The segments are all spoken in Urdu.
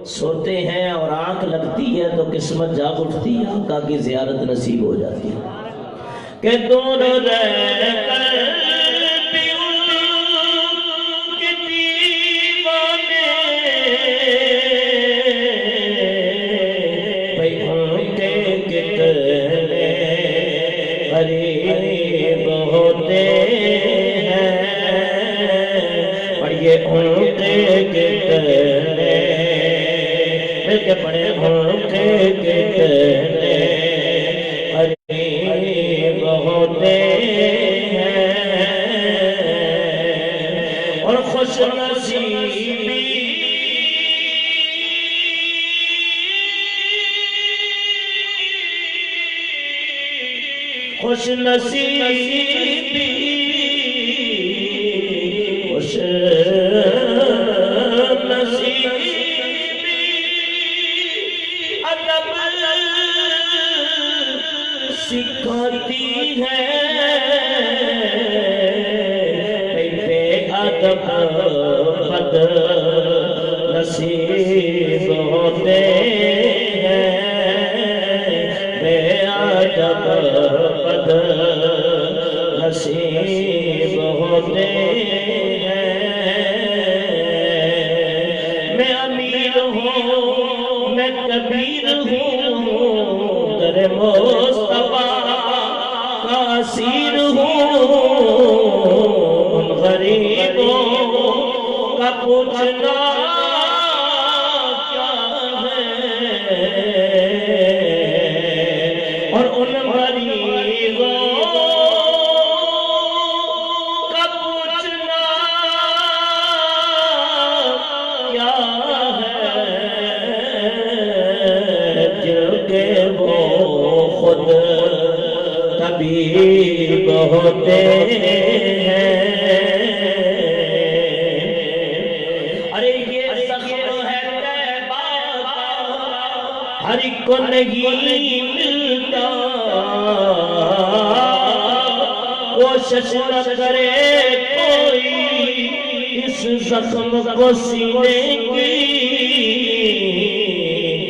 سوتے ہیں اور آنکھ لگتی ہے تو قسمت جاگ اٹھتی ہے، آقا کی زیارت نصیب ہو جاتی ہے کہ دور رہ کر بھی ان کے دیوانے بھئی ان کے کتنے قریب ہوتے ہیں، پڑھئے ان کے کتنے مل کے پڑھے ان کے کتنے قریب ہوتے ہیں، اور خوش نصیبی خوش نصیبی خوش نصیبی ادب سکھاتی ہے، بے ادب بد نصیب ہوتے ہیں، بے ادب بد نصیب ہوتے ہیں، میں امیر ہوں میں کبیر ہوں، در مصطفیٰ کا اسیر ہوں، ان غریبوں کا پوچھنا کیا ہے، اور ان غریبوں کا پوچھنا کیا ہے، جن کے وہ خود طبیب ہوتے ہیں۔ ارے یہ زخم ہے طیبہ ہر ایک کو نہیں ملتا، کوشش نہ کرے کوئی اس زخم کو سینے کی،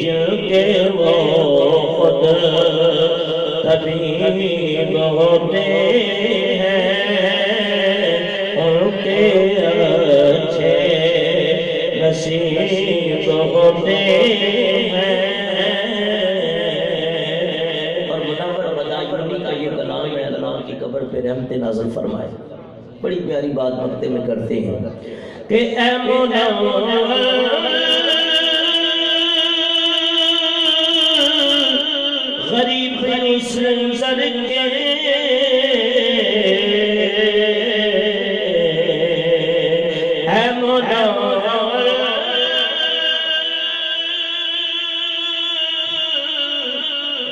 جن کے وہ خود طبیب ہوتے ہیں، ان کے اچھے نصیب ہوتے ہیں۔ اور منور مدائنی کا یہ کلام ہے، اللہ کی قبر پہ رحمت نازل فرمائے۔ بڑی پیاری بات مکتے میں کرتے ہیں کہ اے منور غریب اس نظر کے اے منور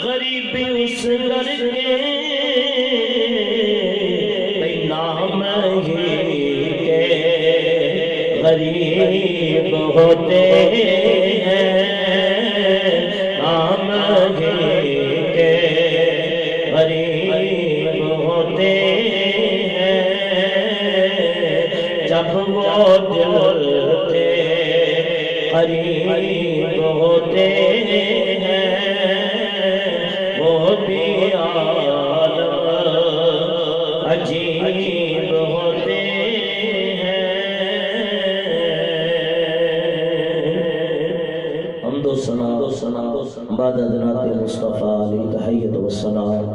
غریب اس نظر کے بھئی نام ہی کے غریب ہوتے ہیں، نام ہی غریب ہوتے ہیں، جب وہ دل کے قریب ہوتے ہیں، وہ بھی عالم عجیب ہوتے ہیں۔ حمد و ثنا بعد حضرات مصطفیٰ علیہ تحیت و سلام۔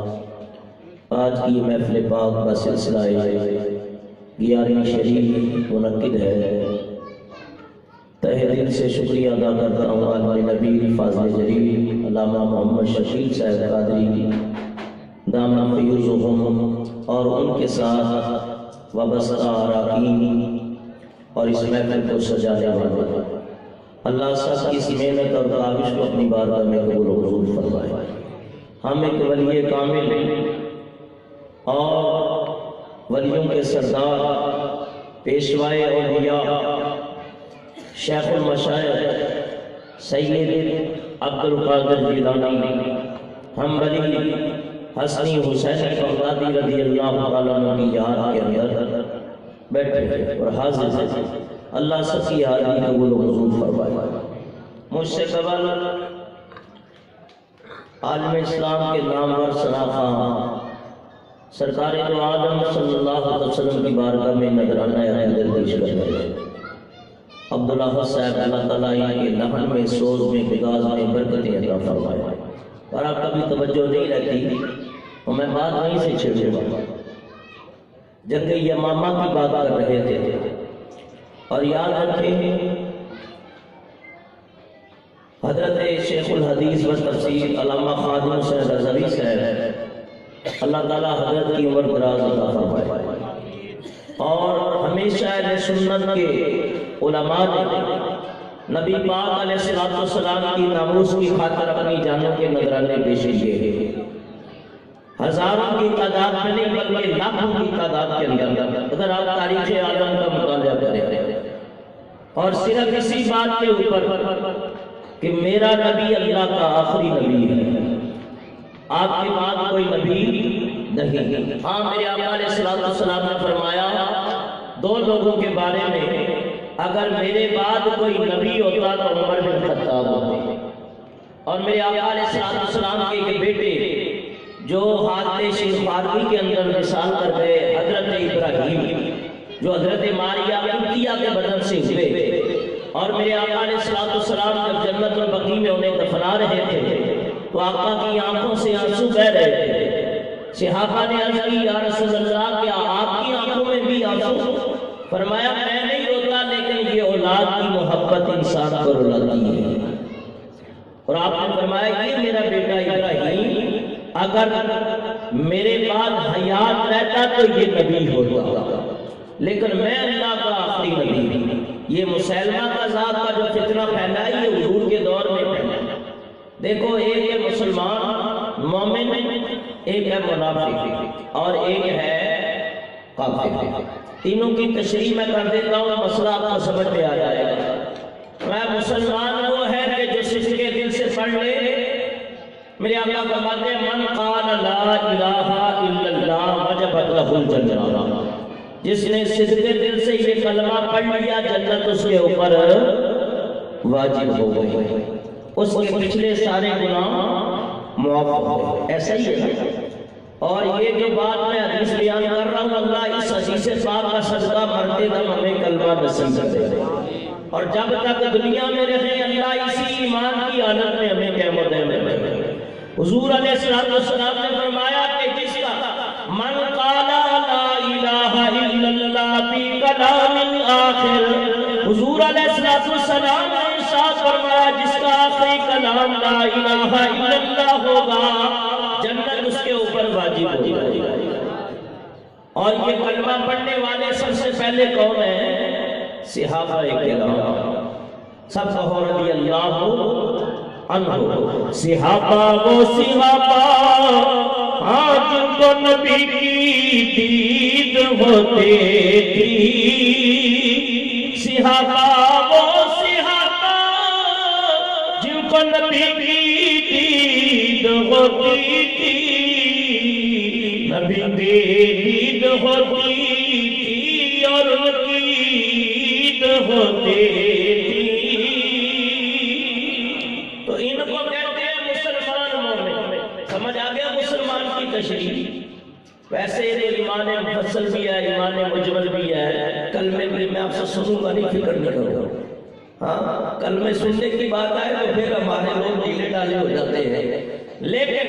آج کی محفل پاک کا سلسلہ 11ویں شریف منعقد ہے، تہہ دل سے شکریہ ادا کرتا ہوں عالم نبی فاضل جلیل علامہ محمد شکیل صاحب قادری دامن فیوزہم اور ان کے ساتھ وابستہ اراکین اور اس محفل کو سجانے والے، اللہ سب کی اس محنت اور کاوش کو اپنی بارگاہ میں قبول و منظور فرمائے۔ ہم ایک ولی کامل اور ولیوں کے سردار پیشوائے اولیاء شیخ المشائخ سید عبد القادر جیلانی حنبلی حسنی حسین بغدادی رضی اللہ عنہ کی یاد کے اندر بیٹھے اور حاضر ہیں، اللہ سب کی حاضری قبول و منظور فرمائے۔ مجھ سے قبل عالم اسلام کے نامور سراخاں سرکار دو عالم صلی اللہ علیہ وسلم کی بارگاہ میں نذرانہ عقیدت پیش کر رہے ہیں۔ عبداللہ صاحب اللہ تعالیٰ کے لحن میں، سوز میں، بغاز میں برکتیں عطا فرمائے۔ اور آپ کبھی توجہ نہیں رہتی اور میں بات وہیں سے چھیڑوں گا۔ جنگ یمامہ کی بات کر رہے تھے اور یاد رکھیں حضرت شیخ الحدیث و تفسیر علامہ خادم حسین رضوی صاحب اللہ تعالیٰ حضرت کی عمر دراز عطا فرمائے، اور ہمیشہ اہل سنت کے علماء نے نبی پاک علیہ السلام کی ناموس کی خاطر اپنی جانوں کے نذرانے پیش کیے، ہزاروں کی تعداد میں نہیں بلکہ لاکھوں کی تعداد کے اندر۔ اگر آپ تاریخ عالم کا مطالعہ کریں اور صرف اسی بات کے اوپر کہ میرا نبی اللہ کا آخری نبی ہے، آپ کے بعد کوئی نبی نہیں۔ ہاں میرے آقا علیہ السلام نے فرمایا دو لوگوں کے بارے میں، اگر میرے بعد کوئی نبی ہوتا تو عمر بن خطاب ہوتے، اور میرے آقا علیہ السلام کے ایک بیٹے جو حادثہ شیخ فاروی کے اندر مثال کر گئے، حضرت ابراہیم جو حضرت ماریہ قبطیہ کے بدن سے ہوئے، اور میرے آقا علیہ السلام جب جنت البقیع میں انہیں دفنا رہے تھے تو آقا کی آنکھوں سے آنسو بہ رہے تھے۔ صحابہ نے عرض کی یا رسول اللہ کیا آپ کی آنکھوں میں بھی آنسو؟ فرمایا میں نہیں روتا لیکن یہ اولاد کی محبت انسان کو رلاتی ہے۔ اور آپ نے فرمایا یہ میرا بیٹا ابراہیم اگر میرے بعد حیات رہتا تو یہ نبی ہوتا، لیکن میں اللہ کا آخری نبی ہوں۔ یہ مسلمہ کا ذات کا جو فتنہ پھیلا ہے یہ حضور کے دور میں پھیلا۔ دیکھو ایک ہے مسلمان مومن، ایک ہے منافق، اور ایک ہے کافر۔ تینوں کی تشریح میں کر دیتا ہوں، مسئلہ آپ کو سمجھ میں آ جائے گا۔ میں مسلمان وہ ہے کہ جو سچے دل سے پڑھ لے، میرے آقا فرماتے ہیں من قال لا الہ الا اللہ وجبت لہ الجنہ، جس نے صدق دل سے یہ کلمہ پڑھ لیا جنت اس کے اوپر واجب ہو گئی، اس کے پچھلے سارے گناہ معاف ہو گئے۔ ایسا ہی ہے۔ اور یہ جو بات میں حدیث بیان کر رہا ہوں، اللہ اس حدیث پاک کا صدقہ مرتے دم ہمیں کلمہ نصیب کر دے، اور جب تک دنیا میں رہے اللہ اسی ایمان کی حالت میں ہمیں قیام و دائم رکھے۔ حضور علیہ السلام نے فرمایا کہ جس کا من قال لا الہ الا اللہ فی کلام آخر، حضور علیہ السلام نے ارشاد فرمایا جس کا آخری کلام لا الہ الا اللہ ہوگا جنت اس کے اوپر واجب ہوگی۔ اور یہ کلمہ پڑھنے والے سب سے پہلے کون ہیں؟ صحابہ کرام۔ سب کہو رضی اللہ عنہ۔ صحابہ وہ صحابہ آج تو نبی کی دید ہوتے تھی، صحابہ وہ صحابہ جن کو نبی کی دید ہوتی تھی، نبی کی دید ہوتی تھی اور ان کی عید ہوتی تھی۔ تو ان کو کہتے ہیں مسلمان مومن۔ سمجھ آ گیا مسلمان کی تشریح؟ ویسے یہ ایمان مفصل بھی ہے، ایمان مجمل بھی ہے۔ کلمے بھی میں آپ سے سنوں گا، نہیں فکر نہیں کروں گا۔ ہاں کلمے سننے کی بات آئے تو پھر ہمارے لوگ ڈھیلے ڈالے ہو جاتے ہیں، لیکن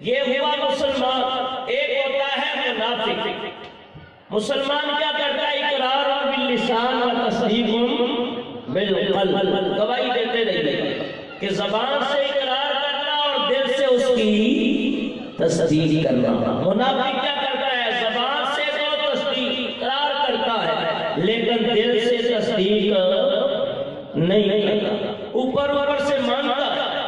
یہ ہوا مسلمان۔ ایک ہوتا ہے منافق۔ مسلمان کیا کرتا ہے؟ اقرار باللسان و تصدیق بالقلب، گواہی دیتے رہیے کہ زبان سے اقرار کرنا اور دل سے اس کی تصدیق کرنا۔ منافق کیا کرتا ہے؟ زبان سے تو تصدیق اقرار کرتا ہے لیکن دل سے تصدیق نہیں کرتا، اوپر اوپر سے مانتا ہے۔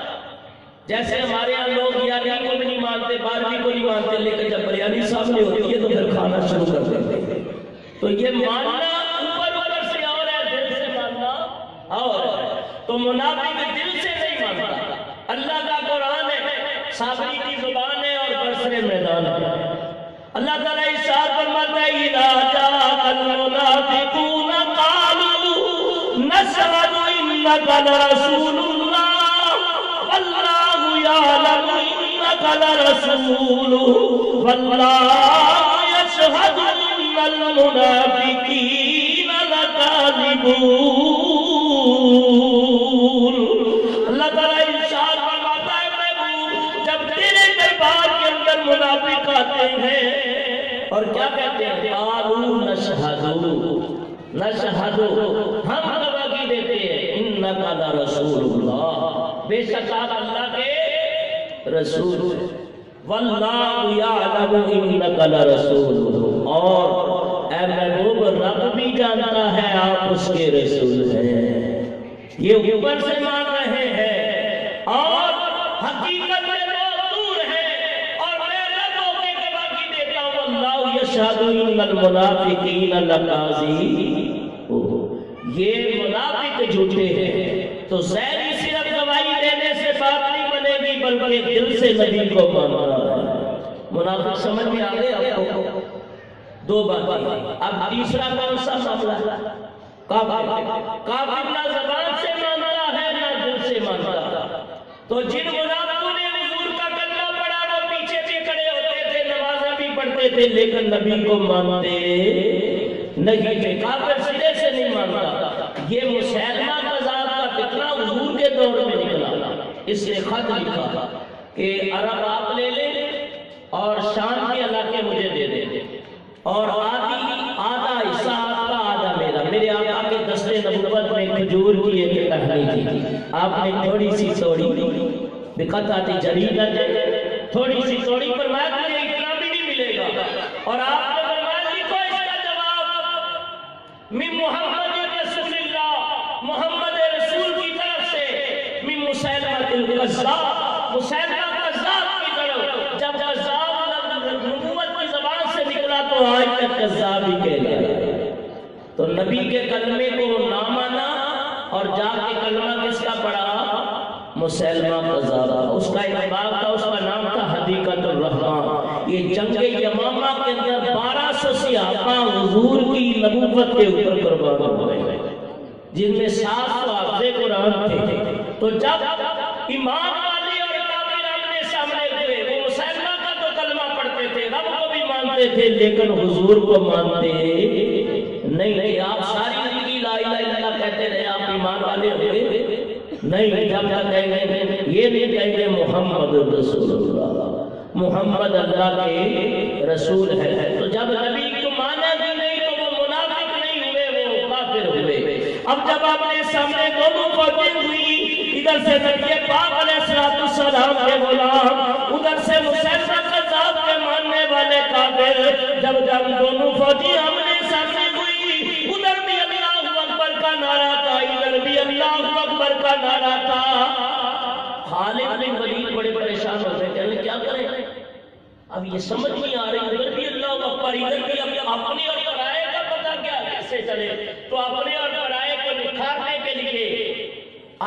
جیسے ہمارے یہاں لوگ بریانی کو بھی نہیں مانتے، بارہویں کو نہیں مانتے، لیکن جب بریانی سامنے ہوتی ہے تو پھر کھانا شروع کر دیتے ہیں۔ تو یہ ماننا اوپر اوپر سے اور ہے، دل سے ماننا اور ہے۔ تو منافق دل سے نہیں مانتا۔ اللہ کا قرآن ہے، صابری کی زبان ہے اور برسر میدان ہے۔ اللہ تعالیٰ ارشاد فرماتا ہے اذا جاء المنافقون قالوا نشهد إنك لرسول الله والله يعلم إنك لرسوله والله يشهد إن المنافقين لكاذبون. اللہ تعالیٰ ارشاد فرماتا ہے محبوب جب تیرے دربار کے اندر منافق آتے ہیں اور کیا کہتے ہیں قالوا نشہد ہم گواہی دیتے ہیں انک لرسول اللہ بے شک آپ اللہ کے رسول واللہ یعلم انک لرسول اور اے محبوب رب بھی جانتا ہے آپ اس کے رسول ہیں. یہ اوپر سے مان رہے ہیں اور حقیقت میں بہت دور ہے اور میں رب ہو کے گواہی دیتا ہوں اللہ یشہد ان المنافقین لکاذبون. یہ منافق جھوٹے ہیں تو ظاہری صرف گواہی دینے سے بات نہیں بنے گی بلکہ دل سے نبی کو ماننا ہے. منافق سمجھ میں آ گئے آپ کو؟ دو باتیں. اب تیسرا کون سا معاملہ؟ کافر نہ زبان سے مانتا ہے نہ دل سے مانتا. تو جن منافقوں نے حضور کا کلمہ پڑھا وہ پیچھے بھی کھڑے ہوتے تھے نمازیں بھی پڑھتے تھے لیکن نبی کو مانتے نہیں تھے. کافر سرے سے نہیں مانتا. یہ مسیلمہ کذاب کا فتنہ حضور کے دور میں نکلا. اس نے خط لکھا کہ عرب آپ لے لیں اور شام کے علاقے مجھے دے دیں اور آدھا حصہ آپ کا آدھا میرا. میرے آقا کے دستے نبوت میں کھجور کی ایک ٹہنی تھی. آپ نے تھوڑی سی توڑی بقطعۃ جریدہ تھوڑی سی توڑی فرمایا تجھے اتنا بھی نہیں ملے گا اور آپ نے فرمایا لکھو اس کا جواب من محمد رسول اللہ محمد رسول کی طرف سے من مسیلمہ الکذاب مسیلمہ کذاب کی طرف. جب کذاب نبوت کی زبان سے نکلا تو آج تک کذاب ہی کہہ گیا. تو نبی کے کلمے کو نہ مانا اور جا کے کلمہ کس کا پڑھا؟ مسیلمہ کذاب. اس کا ایک باغ تھا اس کا نام تھا حدیقۃ الرحمن. یہ جنگ یمامہ کے اندر 1200 صحابہ حضور کی نبوت کے اوپر قربان ہوئے جن میں 700 حافظ قرآن تھے. تو جب ایمان والے اور کافر آمنے سامنے ہوئے وہ مسیلمہ کا تو کلمہ پڑھتے تھے رب کو بھی مانتے تھے لیکن حضور کو مانتے نہیں. آپ ساری زندگی لا الہ الا اللہ کہتے رہے آپ ایمان والے ہوئے نہیں. جب تک کہیں گے یہ نہیں کہیں گے محمد رسول اللہ محمد اللہ کے رسول ہے. تو جب نبی کو مانا بھی نہیں تو وہ منافق نہیں ہوئے وہ کافر ہوئے. اب جب آپ نے سامنے دونوں فوجیں ہوئی ادھر سے نبی پاک علیہ السلام کے غلام ادھر سے مسیلمہ کذاب کے ماننے والے کافر جب دونوں فوجی آمنے سامنے ہوئی ادھر بھی اللہ اکبر کا نعرہ تھا ادھر بھی اللہ اکبر کا نعرہ تھا. خالد بن ولید بڑے پریشان ہوتے کہنے کیا کریں اب یہ سمجھ نہیں آ رہی ادھر بھی اللہ اکبر ادھر بھی اپنے اور پرائے کا پتہ کیا کیسے چلے. تو اپنے اور پرائے کو نکھارنے کے لیے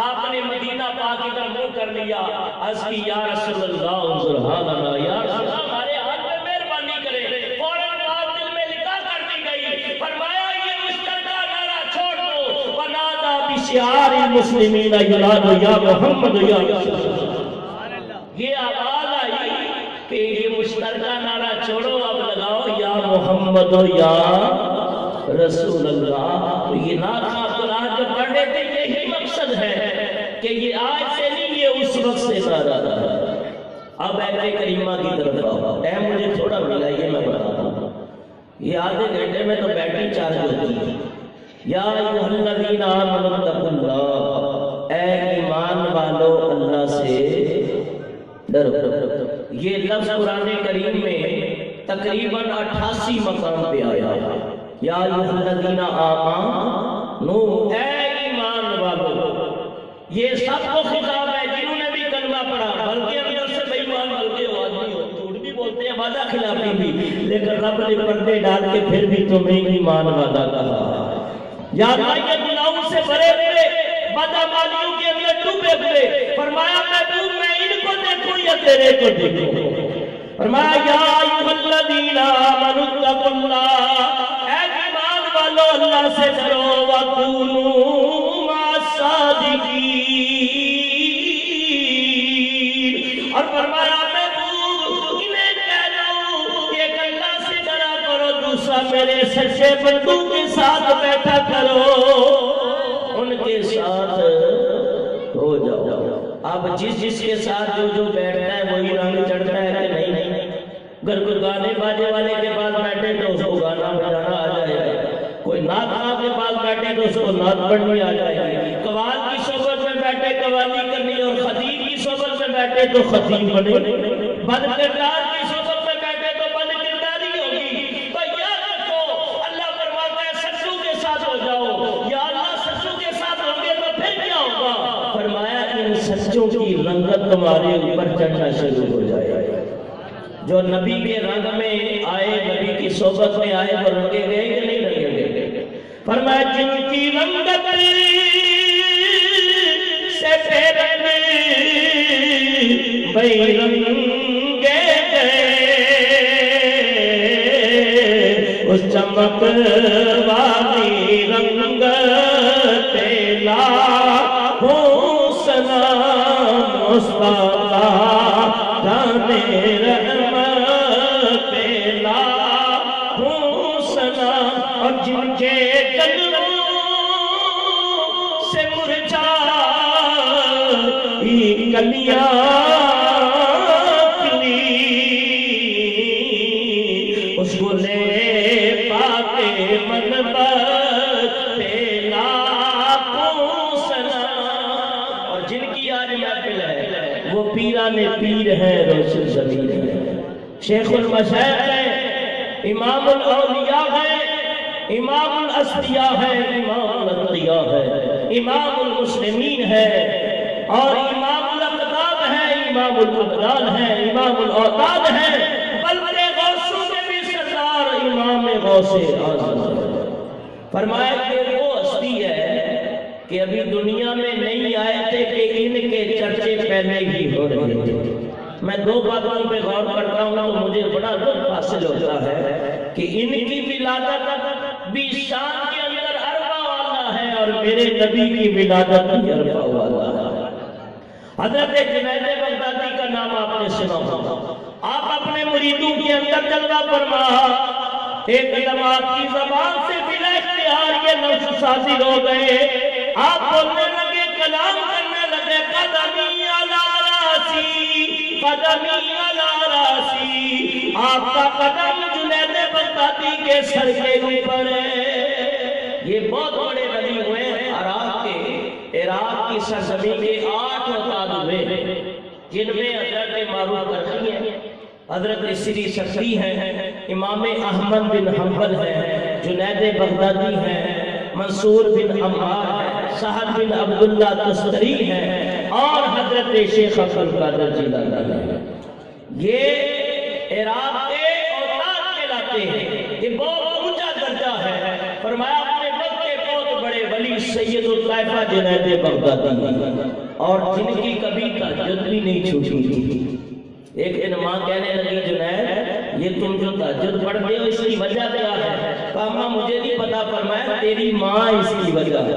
آپ نے مدینہ پاک ادھر منہ کر لیا عرض کی یا رسول اللہ سبحان اللہ یا رسول اللہ ہمارے ہاتھ میں مہربانی کرے. فوراً بات دل میں لکھا کر دی گئی. فرمایا یہ مشترکہ نعرہ چھوڑ دو ونادى بشعار المسلمین یناد یا محمد یا رسول اللہ. یہ آواز آئی کہ یہ مشترکہ نعرہ چھوڑو اب لگاؤ یا محمد یا رسول اللہ. تو یہ نعرہ قرآن جو پڑھ رہے تھے یہی مقصد ہے کہ یہ آج سے نہیں یہ اس وقت سے نعرہ تھا. اب آیت کریمہ کی طرف آؤ. ٹائم مجھے تھوڑا ملا یہ میں بتاتا ہوں. یہ آدھے گھنٹے میں تو بیٹری چارج ہوتی ہے. یا ایھا الذین آمنوا اتقوا اللہ اے ایمان والو اللہ سے ڈرو. یہ لفظ قرآن کریم میں تقریباً 88 مقام پہ آیا ہے. یا ایھا الذین آمنوا اے ایمان والو. یہ سب کو خطاب ہے جنہوں نے بھی کلمہ پڑھا بلکہ اندر سے بے ایمان بلکہ آدمی ہو جھوٹ بھی بولتے ہیں وعدہ خلافی بھی لیکن رب نے پردے ڈال کے پھر بھی تمہیں ایمان والا کہا. یا اللہ یہ گناہوں سے بھرے ہوئے بدعمالیوں کے اندر ڈوبے ہوئے فرمایا محبوب میں ان کو دیکھوں یا تیرے کو دیکھوں. فرمایا یا ایھا الذین آمنوا اتقوا اللہ اے ایمان والو اللہ سے ڈرو وکونوا مع الصادقین سچے بندوں کے ساتھ بیٹھا کرو، ان کے ساتھ ہو جاؤ۔ اب جس کے ساتھ جو بیٹھتا ہے وہی رنگ چڑھتا ہے کہ نہیں؟ اگر کوئی گانے باجے والے کے پاس بیٹھے تو اس کو گانا بجانا آ جائے گا، کوئی نعت خواہ کے پاس بیٹھے تو اس کو نعت پڑھنی آ جائے گی، قوال کی صحبت میں بیٹھے قوالی کرنی، اور خطیب کی صحبت میں بیٹھے تو خطیب بنے، بد کردار کی صحبت میں بیٹھے تو بد کرداری ہوگی۔ تو یاد رکھو، اللہ فرماتا ہے سچوں کے ساتھ ہو جاؤ، یا اللہ سچوں کے ساتھ ہوں گے تو پھر کیا ہوگا؟ فرمایا ان سچوں کی رنگت تمہارے اوپر چڑھنا شروع ہو جائے گا۔ جو نبی کے رنگ میں آئے، نبی کی صحبت میں آئے، وہ رنگے گئے کہ نہیں رنگے گئے؟ فرمایا جن کی رنگت سے پھر بھئی رنگے گئے، اس چمک والی رنگت لاکھوں سلام مصطفیٰ جانے رحمت لاکھوں سلام، اور جن کے قدموں سے مرجھائی کلیاں کھلی، اس کو لے پاتے منبر پہ لاکھوں سلام۔ اور جن کی آج محفل ہے وہ پیران پیر ہے، روشن ضمیر ہے، شیخ المشائخ ہے، امام الاولیاء ہے، امام الاسفیاء ہے، امام الاتقیاء ہے، امام المسلمین ہے، اور امام الاقطاب ہے، امام الابدال ہے، امام الاوتاد ہے، بلکہ غوثوں میں بھی سردار امام غوث اعظم ہے۔ فرمایا کہ وہ ہستی ہے کہ ابھی دنیا میں نہیں آئے تھے کہ ان کے چرچے پہلے ہی ہو رہے تھے۔ میں دو باتوں پہ غور کرتا ہوں تو مجھے بڑا لطف حاصل ہوتا ہے کہ ان کی ولادت بھی شان کے اندر عرفہ والا ہے، اور میرے نبی کی ولادت بھی عرفہ والا ہے۔ حضرت جنید بغدادی کا نام آپ نے سنا ہوگا، آپ اپنے مریدوں کے اندر جلوہ فرما، ایک دم آپ کی زبان سے بلا اختیار یہ لفظ صادر ہو گئے، آپ بولنے لگے، کلام کرنے لگے، قدمی علی راسی، قدمی علی راسی، آپ کا قدم جنید بغدادی کے سر کے اوپر ہے۔ یہ بہت بڑے ولی ہوئے، عراق کی سرزمین کے 8 اوتاد ہوئے، جن میں حضرت معروف کرنی ہے، حضرت سری سکری ہیں، امام احمد بن حنبل ہیں، جنید بغدادی ہیں، منصور بن عمار ہیں، سہل بن عبداللہ تستری ہیں، اور حضرت شیخ عبد القادر جیلانی ہیں۔ یہ عراق کے اوتاد کہلاتے ہیں، یہ بہت اونچا درجہ ہے۔ فرمایا اپنے وقت کے بہت بڑے ولی سید الطائفہ جنید بغدادی ہیں، اور جن کی کبھی تہجد بھی نہیں چھوٹی تھی۔ ایک دن ماں کہنے لگی، جنید یہ تم جو تہجد پڑھتے ہو اس کی وجہ کیا ہے؟ کہا ماں مجھے نہیں پتا، فرمایا تیری ماں اس کی وجہ ہے۔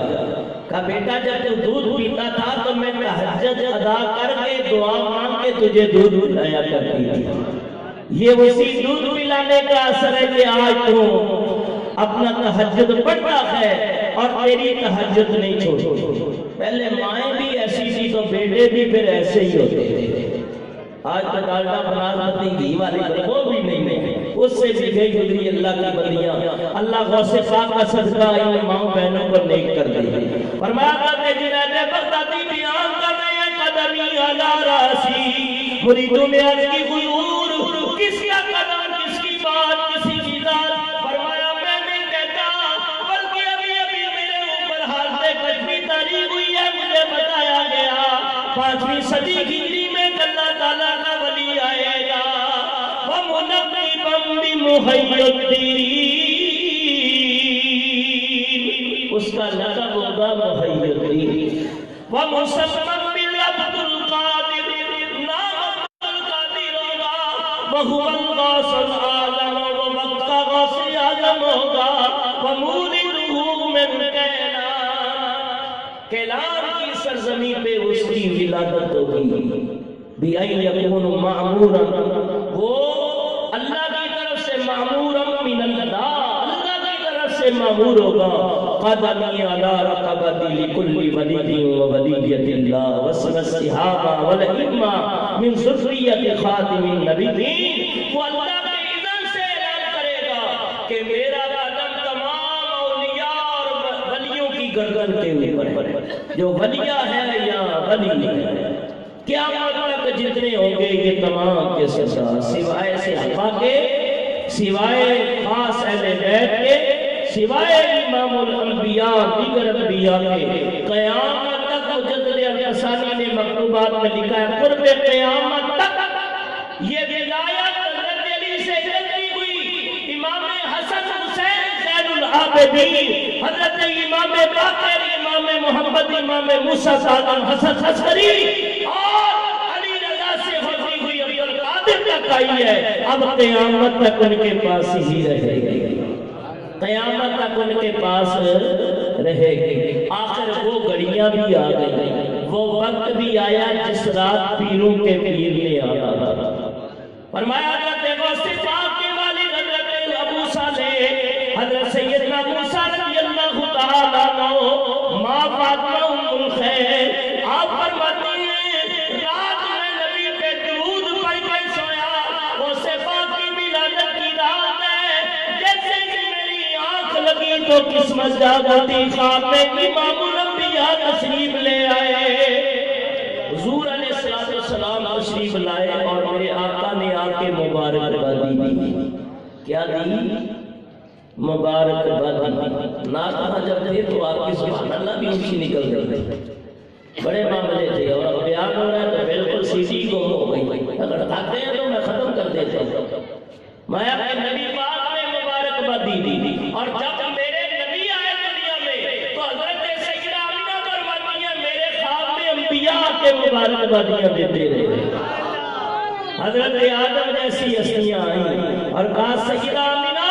کہا بیٹا جب تو دودھ پیتا تھا تو میں تہجد ادا کر کے دعا مانگ کے تجھے دودھ پلایا کرتی تھی۔ یہ اسی دودھ پلانے کا اثر ہے کہ آج تو اپنا تہجد پڑھتا ہے اور تیری تہجد نہیں چھوڑتی۔ پہلے مائیں بھی ایسی تھی تو بیٹے بھی پھر ایسے ہی ہوتے تھے۔ آج تک ڈالڈا بناسپتی گھی والی وہ بھی نہیں، اس سے بھی گئی گزری اللہ کی بندیاں۔ اللہ غوث پاک کا صدقہ ان ماں بہنوں کو نیک کر دے۔ فرمایا کرتے جنید بغدادی بیان کر رہے ہیں، قدمی علی راسی، مریدوں نے عرض کی حضور کس کا قدم، کس کی بات، کسی کی ذات؟ فرمایا میں نہیں کہتا، بلکہ ابھی ابھی میرے اوپر حالت کشفی تاریخ ہوئی ہے، مجھے بتایا گیا 5ویں صدی ہجری میں اللہ تعالیٰ کا ولی آئے گا، وَمُنَقِّبًا بِمُحَيِّ الدِّينِ، اس کا لقب ہوگا محی الدین، وَمُسَمًّى بِالْعَبْدُ الْقَادِرِ، نام عبد القادر ہوگا، وَهُوَ الْغَوْثُ الْأَعْظَمُ، وَوَقْتَ غَوْثِ اعظم ہوگا، وَمُولِدُهُ مِنْ کیلان کی سرزمین پہ اس کی ولادت ہوگی، بِأَنْ يَكُونُ مَعْمُورًا، وہ اللہ کی طرف سے معمورًا من اللہ، اللہ کی سے معمور ہوگا قدمی علی رقبتی لکل ولی و ولیت اللہ وسم الصحابہ والائمہ من ذریت خاتم النبیین. وہ اللہ کے اذن سے اعلان کرے گا کہ میرا قدم تمام اولیاء اور ولیوں کی گردن کے اوپر ہے. جو ولیہ ہے یا ولی ہے قیامت تک جتنے ہوں گے یہ تمام کے ساتھ سوائے صحابہ کے، سوائے خاص اہل بیت کے، سوائے امام الانبیاء دیگر انبیاء کے، قیامت تک. مجدد القسانی نے مکتوبات میں لکھا ہے قرب قیامت تک یہ ولایت حضرت علی سے جلتی ہوئی امام حسن حسین زین العابدین، حضرت امام باقر، امام محمد، امام موسیٰ سالم حسن عسکری اور علی رضا سے ہوتی ہوئی عبدالقادر تک آئی ہے. اب قیامت تک ان کے پاس ہی رہے گی، قیامت تک ان کے پاس رہے گی. آخر وہ گھڑیاں بھی آ گئی، وہ وقت بھی آیا جس رات پیروں کے پیر نے آیا تھا. فرمایا حضرت غوث پاک کے والد حضرت ابو صالح حضرت سیدنا موسیٰ رضی اللہ تعالیٰ عنہ ماں فاطمہ ام الخیر آپ فرماتی ہیں رات میں نبی پہ درود پڑھ کے سویا. غوث پاک کی ولادت کی رات ہے، جیسے کہ میری آنکھ لگی تو قسمت جاگتی. خواب میں امام الانبیاء تشریف لے آئے، حضور علیہ السلام تشریف لائے اور میرے آقا نے آ کے مبارکبادی دی. کیا دی؟ مبارکبادی. ناکہ جب تھے تو آپ کی سبحان اللہ بھی اونچی نکل گئی. بڑے معاملے تھے اور بیان ہو رہا ہے تو بالکل سیدھی گم ہو گئی. اگر کھاتے ہیں تو میں ختم کر دیتا ہوں. میں اپنے نبی پاک نے مبارکبادی دی اور جب میرے نبی آئے دنیا میں تو حضرت سیدہ آمینہ فرماتی ہیں میرے خواب میں انبیاء کے مبارکبادیاں دیتے رہے. حضرت آدم جیسی ہستیاں آئیں اور کہا سیدہ آمینہ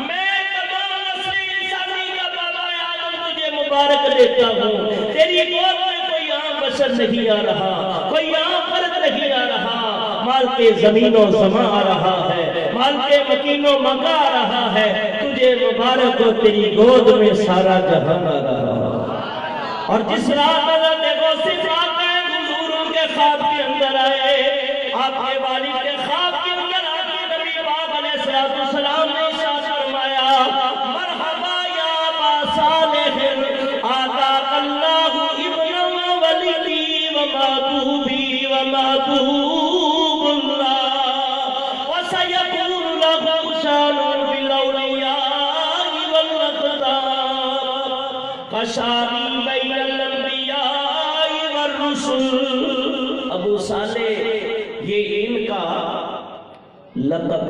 میں تمام نسل انسانی کا بابا آدم تجھے مبارک دیتا ہوں. تیری گود میں کوئی عام بشر نہیں آ رہا، کوئی عام فرد نہیں آ رہا. مال کے زمین و زمان آ رہا ہے، مال کے مکین و مکہ آ رہا ہے. تجھے مبارک ہو تیری گود میں سارا جہان آ رہا. اور جس رات حضرت غوث پاک حضور ان کے خواب کے اندر آئے، آپ کے والد کے خواب کے اندر آتے نبی پاک علیہ السلام نے ارشاد فرمایا مرحبا یا ابا صالح آتاک اللہ ابن ولیدی و محبوبی و محبوب اللہ وسیکون لہ شان فی الاولیاء والاقطار کشان بین الانبیاء والرسل. ابو صالح یہ ان کا لقب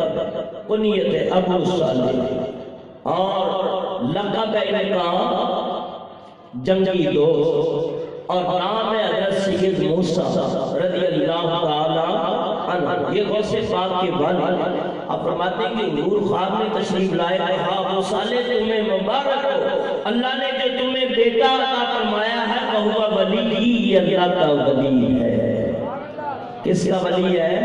کنیت ہے ابو صالح اور لقب ہے ان کا جنگی دوست اور نام ہے حضرت سید موسیٰ رضی اللہ تعالی عنہ. یہ غوث پاک کے والد اب فرماتے ہیں کہ حضور خواب میں تشریف لائے کہا ابو صالح تمہیں مبارک ہو، اللہ نے جو تمہیں بیٹا عطا فرمایا ہے وہ ولی، یہ اللہ کا ولی ہے. کس کا ولی ہے؟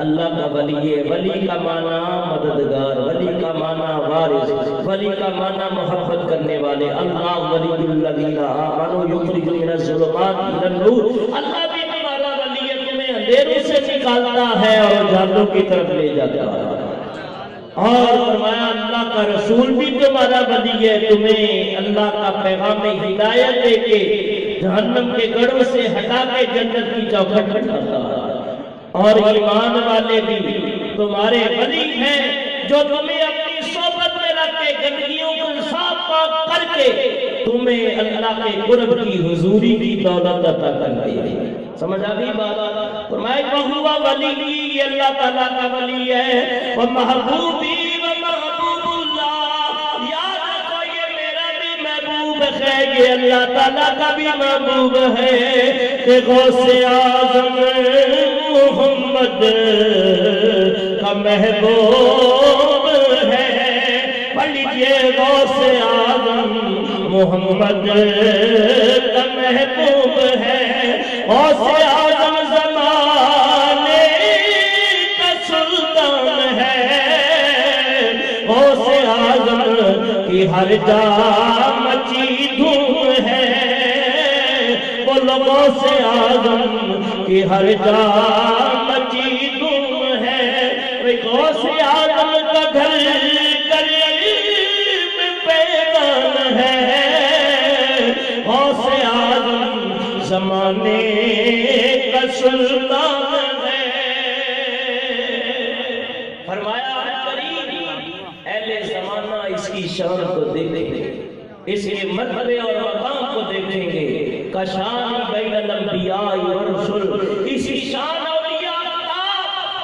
اللہ کا ولی ہے. ولی کا معنی مددگار، ولی کا معنی وارث، ولی کا معنی محبت کرنے والے. اللہ ولی الذین آمنوا یخرجون من الظلمات الی النور. اللہ بھی تمہارا ولی ہے، تمہیں اندھیروں سے نکالتا ہے اور اجالوں کی طرف لے جاتا ہے. اور فرمایا اللہ کا رسول بھی تمہارا ولی ہے، تمہیں اللہ کا پیغام ہدایت دے کے جہنم کے گڑھوں سے ہٹا کے جنت کی چوکھٹ بٹھاتا ہے. اور ایمان والے بھی تمہارے ولی ہیں جو تمہیں اپنی صحبت میں رکھ کے گندگیوں کو صاف پاک کر کے تمہیں اللہ کے قرب کی حضوری کی دولت عطا کرتے ہیں. سمجھ آ گئی بات؟ فرمایا وہوا ولی، یہ اللہ تعالیٰ کا ولی ہے. وہ محبوبی و محبوب اللہ، یاد رکھو یہ میرا بھی محبوب ہے، یہ اللہ تعالیٰ کا بھی محبوب ہے. کہ غوث اعظم محمد کا محبوب ہے. پڑھ لیجئے غوث اعظم محمد کا محبوب ہے. غوث اعظم زمانے کا سلطان ہے. غوث اعظم ہر جا مچی دھوم ہے، وہ لوگوں سے آدم کی ہر جا مچی دھوم ہے، وہ غوث آدم کا گھر قریب پیغام ہے، غوث آدم زمانے کا سلطان ہے۔ فرمایا اہل زمانہ اس کی شان کو دیکھیں گے، اس کے مرتبے اور مقام کو دیکھیں گے، کشان بین الانبیاء والرسل، اسی شان اولیاء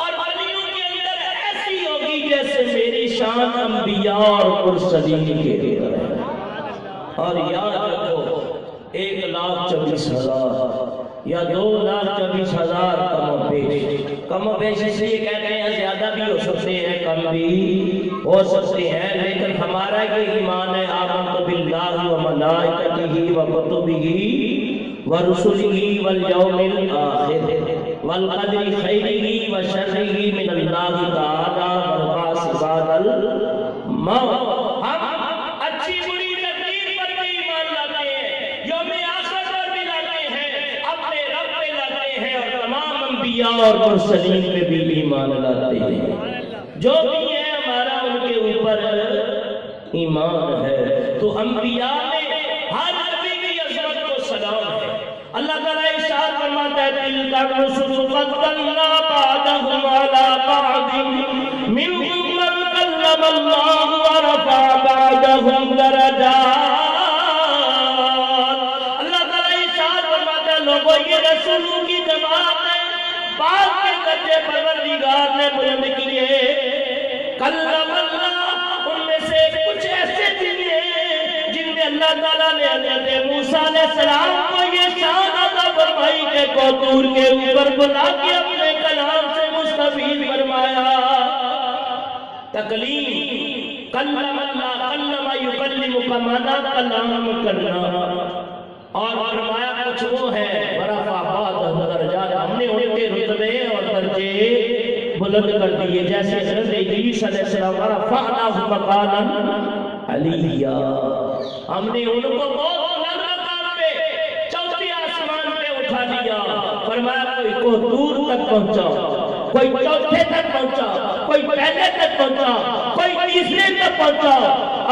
اور ولیوں کے اندر ایسی ہوگی جیسے میری شان انبیاء اور مرسلین کے اندر ہے۔ اور یاد رکھو 1,24,000 یا 2,24,000 کم و بیش اس لیے کہتے ہیں زیادہ بھی ہو سکتے ہیں کم بھی ہو سکتے ہیں، لیکن ہمارا یہ ایمان ہے آمنت باللہ و ملائکتہ و کتبہ و رسلہ والیوم الآخر والقدر خیرہ و شرہ من اللہ تعالی والبعث بعد الموت۔ ہم اچھی بری تقدیر پر بھی ایمان لاتے ہیں، یوم آخر پر بھی لاتے ہیں، اپنے رب پہ لاتے ہیں، اور تمام انبیاء اور مرسلین پہ بھی ایمان لاتے ہیں۔ جو بھی ہے ہمارا ان کے اوپر ایمان ہے۔ تو انبیاء میں ہر نبی کی عظمت کو سلام ہے۔ اللہ تعالیٰ ارشاد فرماتا ہے تِلْکَ الرُّسُلُ فَضَّلْنَا بَعْضَهُمْ عَلَىٰ بَعْضٍ مِّنْهُم مَّن كَلَّمَ اللَّهُ وَرَفَعَ بَعْضَهُمْ دَرَجَاتٍ۔ اللہ تعالیٰ ارشاد فرماتا ہے لوگوں یہ رسولوں کی جماعت ہے، بعض کے درجے پروردگار نے بلند کیے، کلم اللہ، ان میں سے کچھ ایسے دن ہیں جن میں اللہ تعالیٰ نے حضرت موسیٰ علیہ السلام کو یہ شان عطا فرمائی کہ کوطور کے اوپر بلا کے اپنے کلام سے مستفید فرمایا۔ تکلیم، کلم اللہ، کلم یکلم کمانا کلام کرنا، اور فرمایا کچھ وہ ہے ورفع بعضهم درجات، ہم نے ان کے رتبے اور درجے بلند کر دیے، جیسے حضرت ادریس علیہ السلام رفعناہ مکانا علیہ، ہم نے ان کو بہت بلند مقام پہ چوتھے آسمان پہ اٹھا دیا۔ فرمایا کوئی کوطور تک پہنچا، کوئی چوتھے تک پہنچا، کوئی پہلے تک پہنچا، کوئی تیسرے تک پہنچا،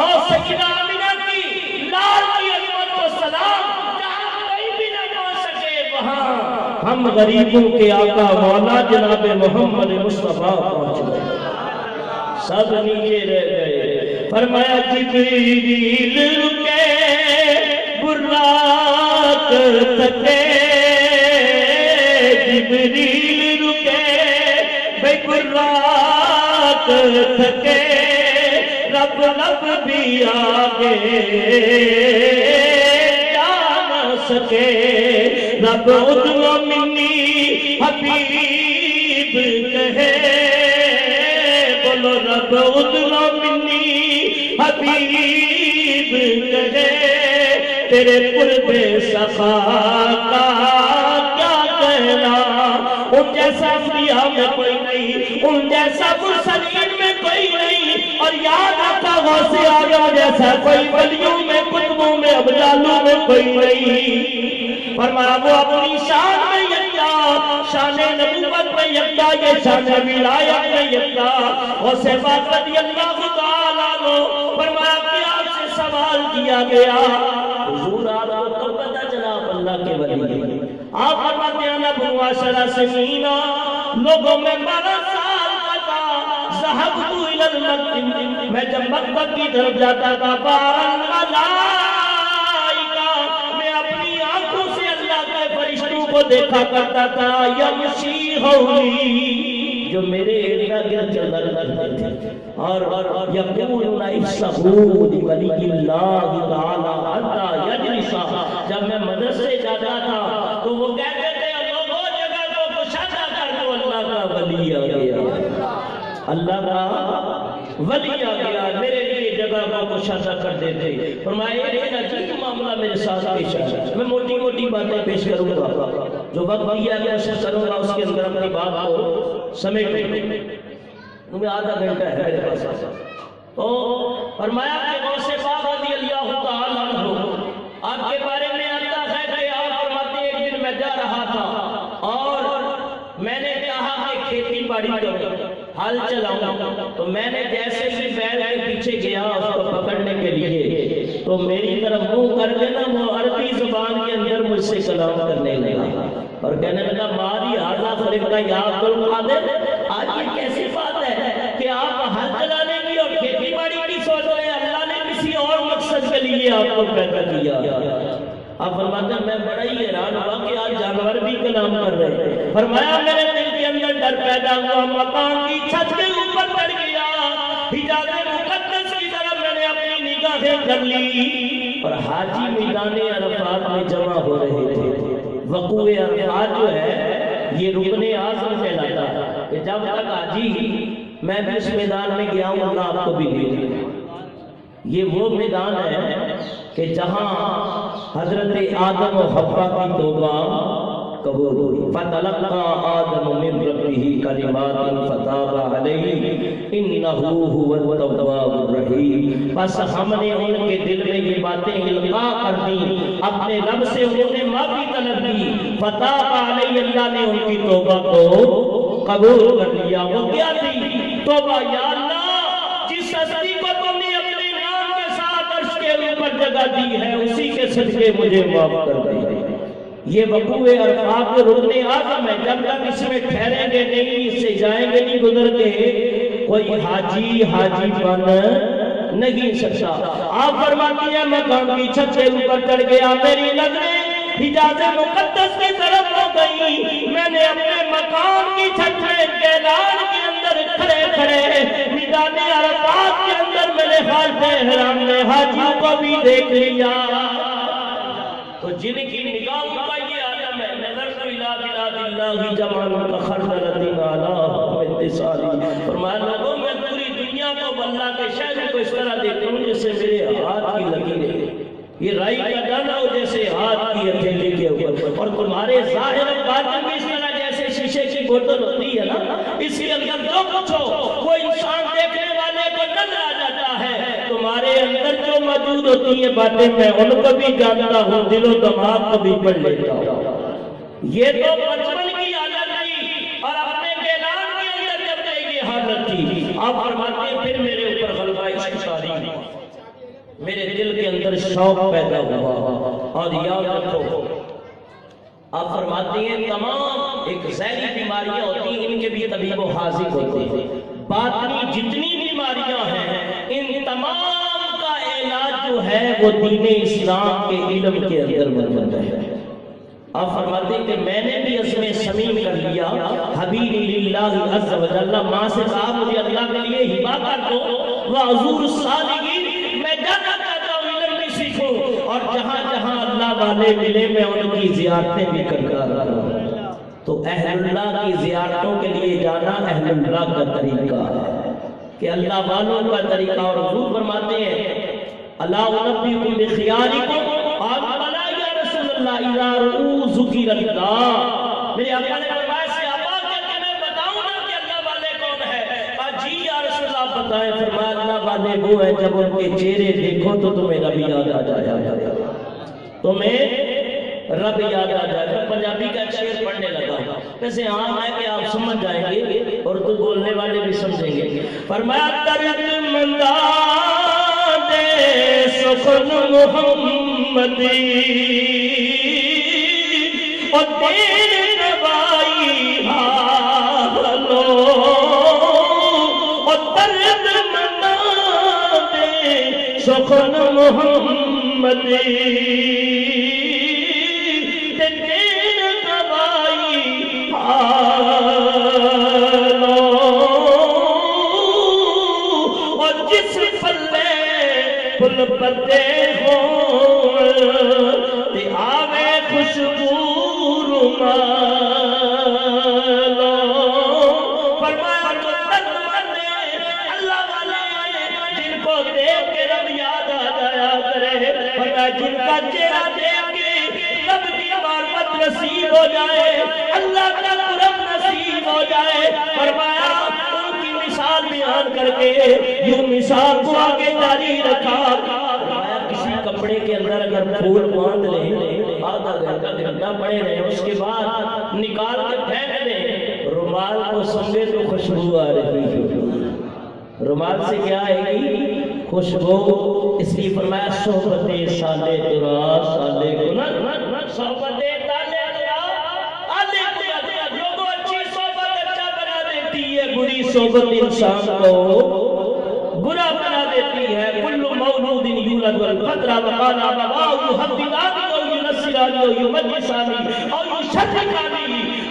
اور سیدہ آمینہ کی لال کی عظمت و سلام ہم غریبوں کے آقا مولا جناب محمد مصطفیٰ پہنچ گئے، سب نیچے رہ گئے۔ فرمایا جبریل رکے براق تکے، جبریل رکے بے براق تکے، رب رب بھی آگے سکے، رب ادعو منی حبیب کہے، بولو رب ادعو منی حبیب کہے، تیرے قرب صفا کا کیا کہنا، ان جیسا انبیاء میں کوئی نہیں، ان جیسا مرسلین میں کوئی نہیں، اور یاد آتا غوث آدم جیسا کوئی ولیوں میں کتبوں میں ابدالوں میں کوئی نہیں۔ فرمایا وہ اپنی شان میں یکتا، شان نبوت میں یکتا، یہ شان ولایت میں یکتا، غوث پاک رضی اللہ تعالیٰ عنہ۔ فرمایا کہ آپ سے سوال کیا گیا حضور آپ کو کب پتہ چلا آپ اللہ کے ولی ہیں؟ آپ فرماتے ہیں نبو عشرہ سنین، لوگوں میں 12 سال کا تھا، ذهبت الى المکتب، میں جب مکتب کی طرف جاتا تھا، بارن ملائکہ، میں اپنی آنکھوں سے اللہ کے فرشتوں کو دیکھا کرتا تھا، یمشی حولی، جو میرے ارد گرد چلتے تھے، اور یقولون اصحوا لولی اللہ تعالی حتی یجلس، جب میں مدرسے جاتا تھا تو وہ کہتے تھے لوگوں جگہ کو کشادہ کر دو، اللہ کا ولی آ گیا، اللہ کا ولی آ گیا، میرے لیے جگہ کا کشادہ کر دیتے۔ فرمایا ایک عجیب معاملہ میرے ساتھ پیش آیا، میں موٹی موٹی باتیں پیش کروں گا، جو وقت دیا میں کوشش کروں گا اس کے اندر اپنی بات کو سمیٹ لیں، مجھے آدھا گھنٹہ ہے میرے پاس۔ تو فرمایا کہ غوث پاک رضی اللہ تعالیٰ عنہ آپ کے بارے میں آتا ہے کہ آپ فرماتے ہیں ایک دن میں جا رہا تھا اور میں نے کہا کہ کھیتی باڑی کروں، حل چلاؤں، تو میں نے جیسے ہی بیل کے پیچھے گیا اس کو پکڑنے کے لیے تو میری طرف منہ کر کے نا وہ عربی زبان کے اندر مجھ سے کلام کرنے لگا اور کہنے لگا ماری آدھا فرقہ یا عبد القادر، آج یہ کیسی بات ہے کہ آپ حل چلانے کی اور کھیتی باڑی کی سوچ رہے ہیں؟ اللہ نے کسی اور مقصد کے لیے آپ کو پیدا کیا۔ آپ فرماتے ہیں میں بڑا ہی حیران ہوا کہ آج جانور بھی کلام کر رہے ہیں۔ فرمایا میرے دل کے اندر ڈر پیدا ہوا، مکان کی چھت کے اوپر چڑھ گیا، حجاز مقدس کی طرف میں نے اپنی نگاہیں کر لی اور حاجی میدان عرفات میں جمع ہو رہے تھے۔ وقوع عرفات جو ہے یہ رکن اعظم کہلاتا ہے کہ جب تک حاجی میں بھی اس میدان میں گیا ہوں اللہ آپ کو بھی لے۔ یہ وہ میدان ہے کہ جہاں حضرت آدم و حوا کی توبہ قبول ہوئی۔ فَتَلَقَّى آدَمُ مِن رَّبِّهِ كَلِمَاتٍ فَتَابَ عَلَيْهِ إِنَّهُ هُوَ التَّوَّابُ الرَّحِيمُ۔ بس ہم نے ان کے دل میں یہ باتیں القاء کر دی، اپنے رب سے انہوں نے معافی طلب کی، فَتَابَ عَلَيْهِ، اللہ نے ان کی توبہ کو قبول کر لیا۔ وہ کیا تھی توبہ؟ یا اللہ جس ہستی کو تم نے اپنے نام کے ساتھ عرش کے اوپر جگہ دی ہے اسی کے صدقے مجھے معاف کر دے۔ یہ وقوع عرفات کے رکن اعظم ہے، جب تک اس میں ٹھہریں گے نہیں، اس سے جائیں گے نہیں گزر کے، کوئی حاجی بن نہیں سکتا۔ آپ فرماتی ہیں مقام کی چھت کے اوپر چڑھ گیا، میری نظریں حجاز مقدس کی طرف ہو گئی، میں نے اپنے مقام کی چھت میں کیلان کے اندر کھڑے کھڑے میدان عرفات کے اندر میرے حالت احرام نے حاجیوں کو بھی دیکھ لیا۔ تو جن کی نگاہوں کا یہ عالم ہے، نظرت الی بلاد اللہ جمال کخردلۃ علی اتصالی، فرمایا لوگوں میں پوری دنیا کو اللہ کے شہر کو اس طرح دیکھتا ہوں جیسے میرے ہاتھ کی لکیریں، یہ رائی کا دانہ ہو جیسے ہاتھ کی ہتھیلی کے اوپر، اور تمہارے ظاہر و باطن بھی اس طرح جیسے شیشے کی بوتل ہوتی ہے نا، اس کے اندر جو کچھ ہو وہ انسان دیکھنے والے کو نظر آ جاتا ہے۔ تمہارے اندر جو موجود ہوتی ہیں باتیں میں ان کو بھی جانتا ہوں، دل و دماغ کو بھی پڑھ لیتا ہوں۔ یہ تو بچپن کی حالت تھی اور اپنے کیلان کے اندر جب یہ حالت تھی، آپ فرماتے ہیں پھر میرے اوپر غلبہ عشق طاری، میرے دل کے اندر شوق پیدا ہوا۔ اور یاد رکھو آپ فرماتے ہیں تمام ایک ذہنی بیماریاں ہوتی ہیں ان کے بھی طبیب و حاذق ہوتے ہیں، باطنی جتنی بیماریاں ہیں ان تمام کا علاج جو ہے وہ دین اسلام کے علم کے اندر موجود ہے۔ آپ فرماتے ہیں کہ میں نے بھی عزم صمیم کر لیا، حبیب للہ عز و جل، ماں سے کہا مجھے اللہ کے لیے ہبہ کر دو، وحضور الصالحین، میں جانا چاہتا ہوں علم بھی سیکھوں، اور جہاں جہاں اللہ والے ملے میں ان کی زیارتیں بھی کرتا رہا۔ تو اہل اللہ کی زیارتوں کے لیے جانا اہل اللہ کا طریقہ ہے کہ اللہ والوں کا طریقہ۔ اور حضور فرماتے ہیں الا انبئکم بخیارکم، قالوا بلی یا رسول اللہ اذا رؤوا ذکر اللہ، میرے آقا نے فرمایا صحابہ کہ میں بتاؤں نا کہ اللہ والے کون ہے؟ کہا جی یا رسول اللہ بتائیں۔ فرمایا اللہ والے وہ ہیں جب ان کے چہرے دیکھو تو تمہیں رب یاد آ جائے، تمہیں رب یاد آ جائے۔ میں پنجابی کا ایک شعر پڑھنے لگا، ویسے عام ہے کہ آپ سمجھ جائیں گے، اردو بولنے والے بھی سمجھیں گے۔ فرمایا درد مندہ دے سخن محمدی اور دین نوائی حالو، اور درد مندہ دے سخن محمدی پتے ہوں تے آوے خوشبو رومالو، فرمایا جو تن منے اللہ والے جن کو دیکھ کے رب یاد آ جایا کرے، فرمایا جن کا چہرہ دیکھ کے رب کی معرفت نصیب ہو جائے، اللہ کا قرب نصیب ہو جائے۔ فرمایا ان کی مثال بیان کر کے یوں مثال کو آگے جاری رکھا، کسی کپڑے کے اندر اگر پھول باندھ لیں، آدھا گھنٹہ پڑے رہے، اس کے بعد نکال کے پھینک دیں، رومال کو سنگے تو خوشبو آ رہی ہے۔ رومال سے کیا آئے گی؟ خوشبو۔ اس لیے فرمایا صحبت سالے ترا سالے گنت، صحبت تالے ترا آلے گنت۔ لوگوں اچھی صحبت اچھا بنا دیتی ہے، بری صحبت انسان کو برا بنا دیتی ہے۔ کل مولود یولد والفطرہ وقال ابواؤہ یحودانہ او ینصرانہ او یمجسانہ او یشرکانہ۔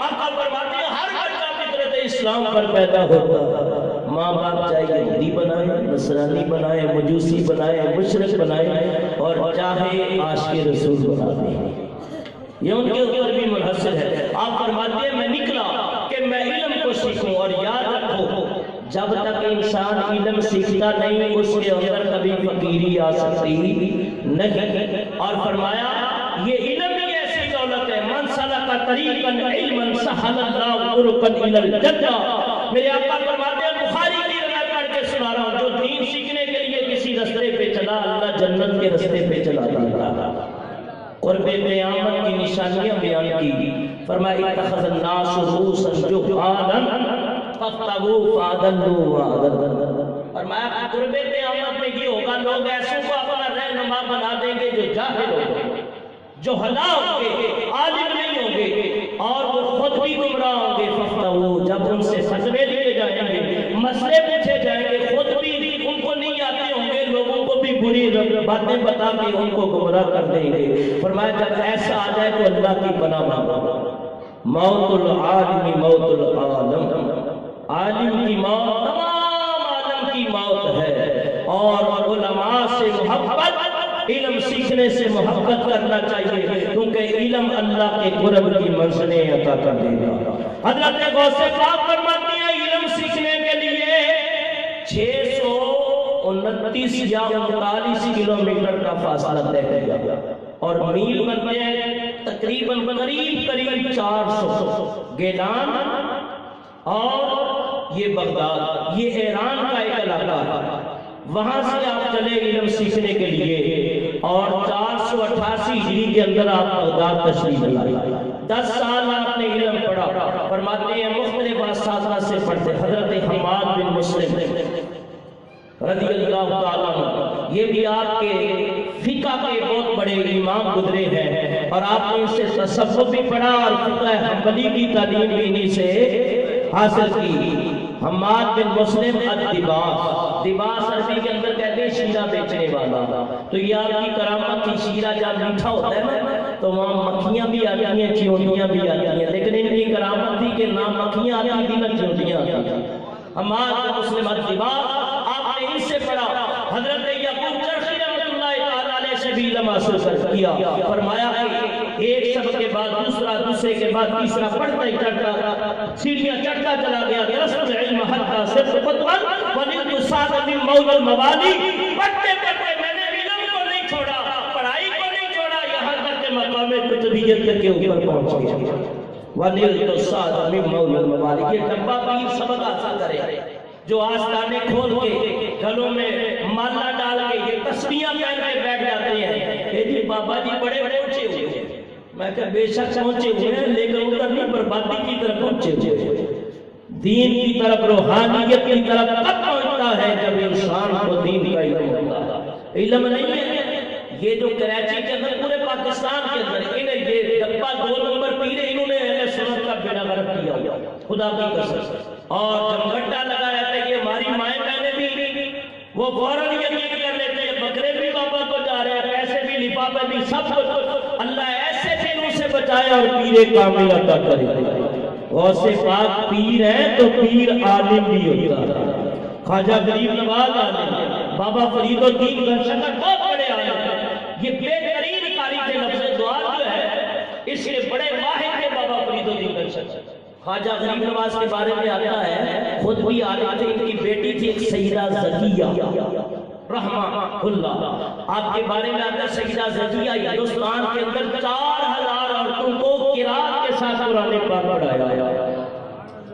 آقا فرماتے ہیں ہر بچہ فطرت اسلام پر پیدا ہوتا ہے، ماں باپ چاہے یہودی بنائے، نصرانی بنائے، مجوسی بنائے، مشرک بنائے، اور چاہے عاشق رسول بنا دیں، یہ ان کے اوپر بھی منحصر ہے۔ آپ فرماتے ہیں میں نکلا کہ میں علم کو سیکھوں، اور یاد رکھو جب تک انسان علم سیکھتا نہیں اس کے اندر کبھی فقیری آ سکتی نہیں۔ اور فرمایا یہ علم ہی ایسی دولت ہے، من سلک طریقا علما سہل اللہ طرقا الی الجنہ۔ میرے آقا فرماتے ہیں بخاری کی روایت پڑھ کے سنا رہا ہوں، جو دین سیکھنے کے لیے کسی رستے پہ چلا اللہ جنت کے رستے پہ چلا دیتا۔ قرب قیامت کی نشانیاں بیان کی، فرمایا اتخذ الناس رؤوسا جہالا فافتروا فاضلوا واضلوا۔ فرمایا قرب قیامت میں یہ ہوگا، لوگ ایسوں کو اپنا رہنما بنا دیں گے جو جاہل ہوں گے، جو ہلاک ہوں گے، عالم نہیں ہوں گے، اور وہ خود بھی گمراہ ہوں گے۔ فافتروا، جب ان سے فتوے دیے جائیں گے، مسئلے پوچھے جائیں گے، خود بھی ان کو نہیں آتے ہوں گے، لوگوں کو بھی بری باتیں بتا کے ان کو گمراہ کر دیں گے۔ فرمایا جب ایسا آ جائے تو اللہ کی پناہ مانگو۔ موت العالم موت العالم، عالم کی موت تمام عالم کی موت ہے، اور علماء سے محبت، علم سیکھنے سے محبت کرنا چاہیے، کیونکہ علم اللہ کے قرب کی منزلیں عطا کر دے گا۔ حضرت غوث پاک فرماتی ہیں علم سیکھنے کے لیے 629 یا 39 کلومیٹر کا فاصلہ طے کیا، اور میل بنتے ہیں تقریباً قریب 400۔ گیلان اور یہ بغداد، یہ ایران کا ایک علاقہ ہے، وہاں سے آپ چلے علم سیکھنے کے لیے، اور 488 ہجری کے اندر آپ بغداد تشریف لائے۔ 10 سال آپ نے علم پڑھا۔ فرماتے ہیں مختلف اساتذہ سے پڑھتے، حضرت حماد بن مسلم رضی اللہ تعالیٰ عنہ، یہ بھی آپ کے فقہ کے بہت بڑے امام گزرے ہیں، اور آپ نے ان سے تصوف بھی پڑھا اور فقہ حنبلی کی تعلیم بھی انہی سے حاصل کی۔ حماد بن مسلم الدباس، دباس عربی کے اندر کہتے ہیں شیرہ بیچنے والا، تو یہ آپ کی کرامت تھی۔ شیرہ جب میٹھا ہوتا ہے نا تو وہاں مکھیاں بھی آتی ہیں، چیونٹیاں بھی آتی ہیں، لیکن ان کی کرامت تھی کہ نہ مکھیاں آتی تھی نہ چیونٹیاں آتی تھی۔ حماد بن مسلم الدباس، آپ نے ان سے پڑھا۔ حضرت یعقوب چرخی رحمۃ اللہ تعالیٰ علیہ سے بھی علم حاصل کیا۔ فرمایا کہ ایک سبق کے بعد دوسرا، دوسرے کے بعد تیسرا، پڑھتا ہی چڑھتا سیڑھیاں چڑھتا چلا گیا۔ درست العلم حتی صرف خطوہ ونلت سعد من مولا الموالی، پڑھتے پڑھتے میں نے علم کو نہیں چھوڑا، پڑھائی کو نہیں چھوڑا، یہاں تک کہ مقام کتبیت کے اوپر پہنچ گیا۔ ونلت سعد من مولا الموالی، یہ ڈبہ پیر سبق حاصل کرے جو آستانے کھول کے گلوں میں مالا ڈال کے یہ تسبیحاں پہن کے بیٹھ جاتے ہیں کہ جی بابا جی بڑے پہنچے ہوئے ہیں۔ میں کہا بے شک پہنچے ہوئے ہیں، لیکن ادھر نہیں بربادی کی طرف پہنچے ہوئے ہیں۔ دین کی طرف، روحانیت کی طرف کب پہنچتا ہے؟ جب انسان کو دین کا علم ہوتا ہے۔ علم نہیں ہے یہ جو کراچی کے اندر، پورے پاکستان کے اندر انہیں یہ ڈبہ 2 نمبر پیرے، انہوں نے اہل سنت کا بیڑا غرق کیا ہوا خدا کی قسم۔ اور جب گھٹا لگا رہتا ہے کہ ہماری مائیں بہنیں بھی، وہ فوراً یقین کر لیتے ہیں بکرے بھی بابا کو جا رہے ہیں، پیسے بھی، لفافے بھی، سب کچھ۔ اللہ ایسے دنوں سے بچائے اور پیرے کامل عطا کرے۔ غوث پاک پیر ہیں تو پیر عالم بھی ہوتا ہے۔ خواجہ غریب نواز عالم ہے، بابا فرید الدین گھرشکر بہت بڑے عالم ہیں۔ یہ بہترین قاری تھے، لفظ دعا جو ہے اس کے بڑے ماہر تھے بابا فرید الدین گھرشکر۔ خواجہ غریب نواز کے بارے میں آتا ہے خود بھی عالم تھے، ان کی بیٹی تھی ایک سیدہ زکیہ رحمہ اللہ، آپ کے بارے میں آتا ہے سیدہ زکیہ ہندوستان کے اندر 4000 عورتوں کو قرات کے ساتھ قرآن پاک پڑھایا۔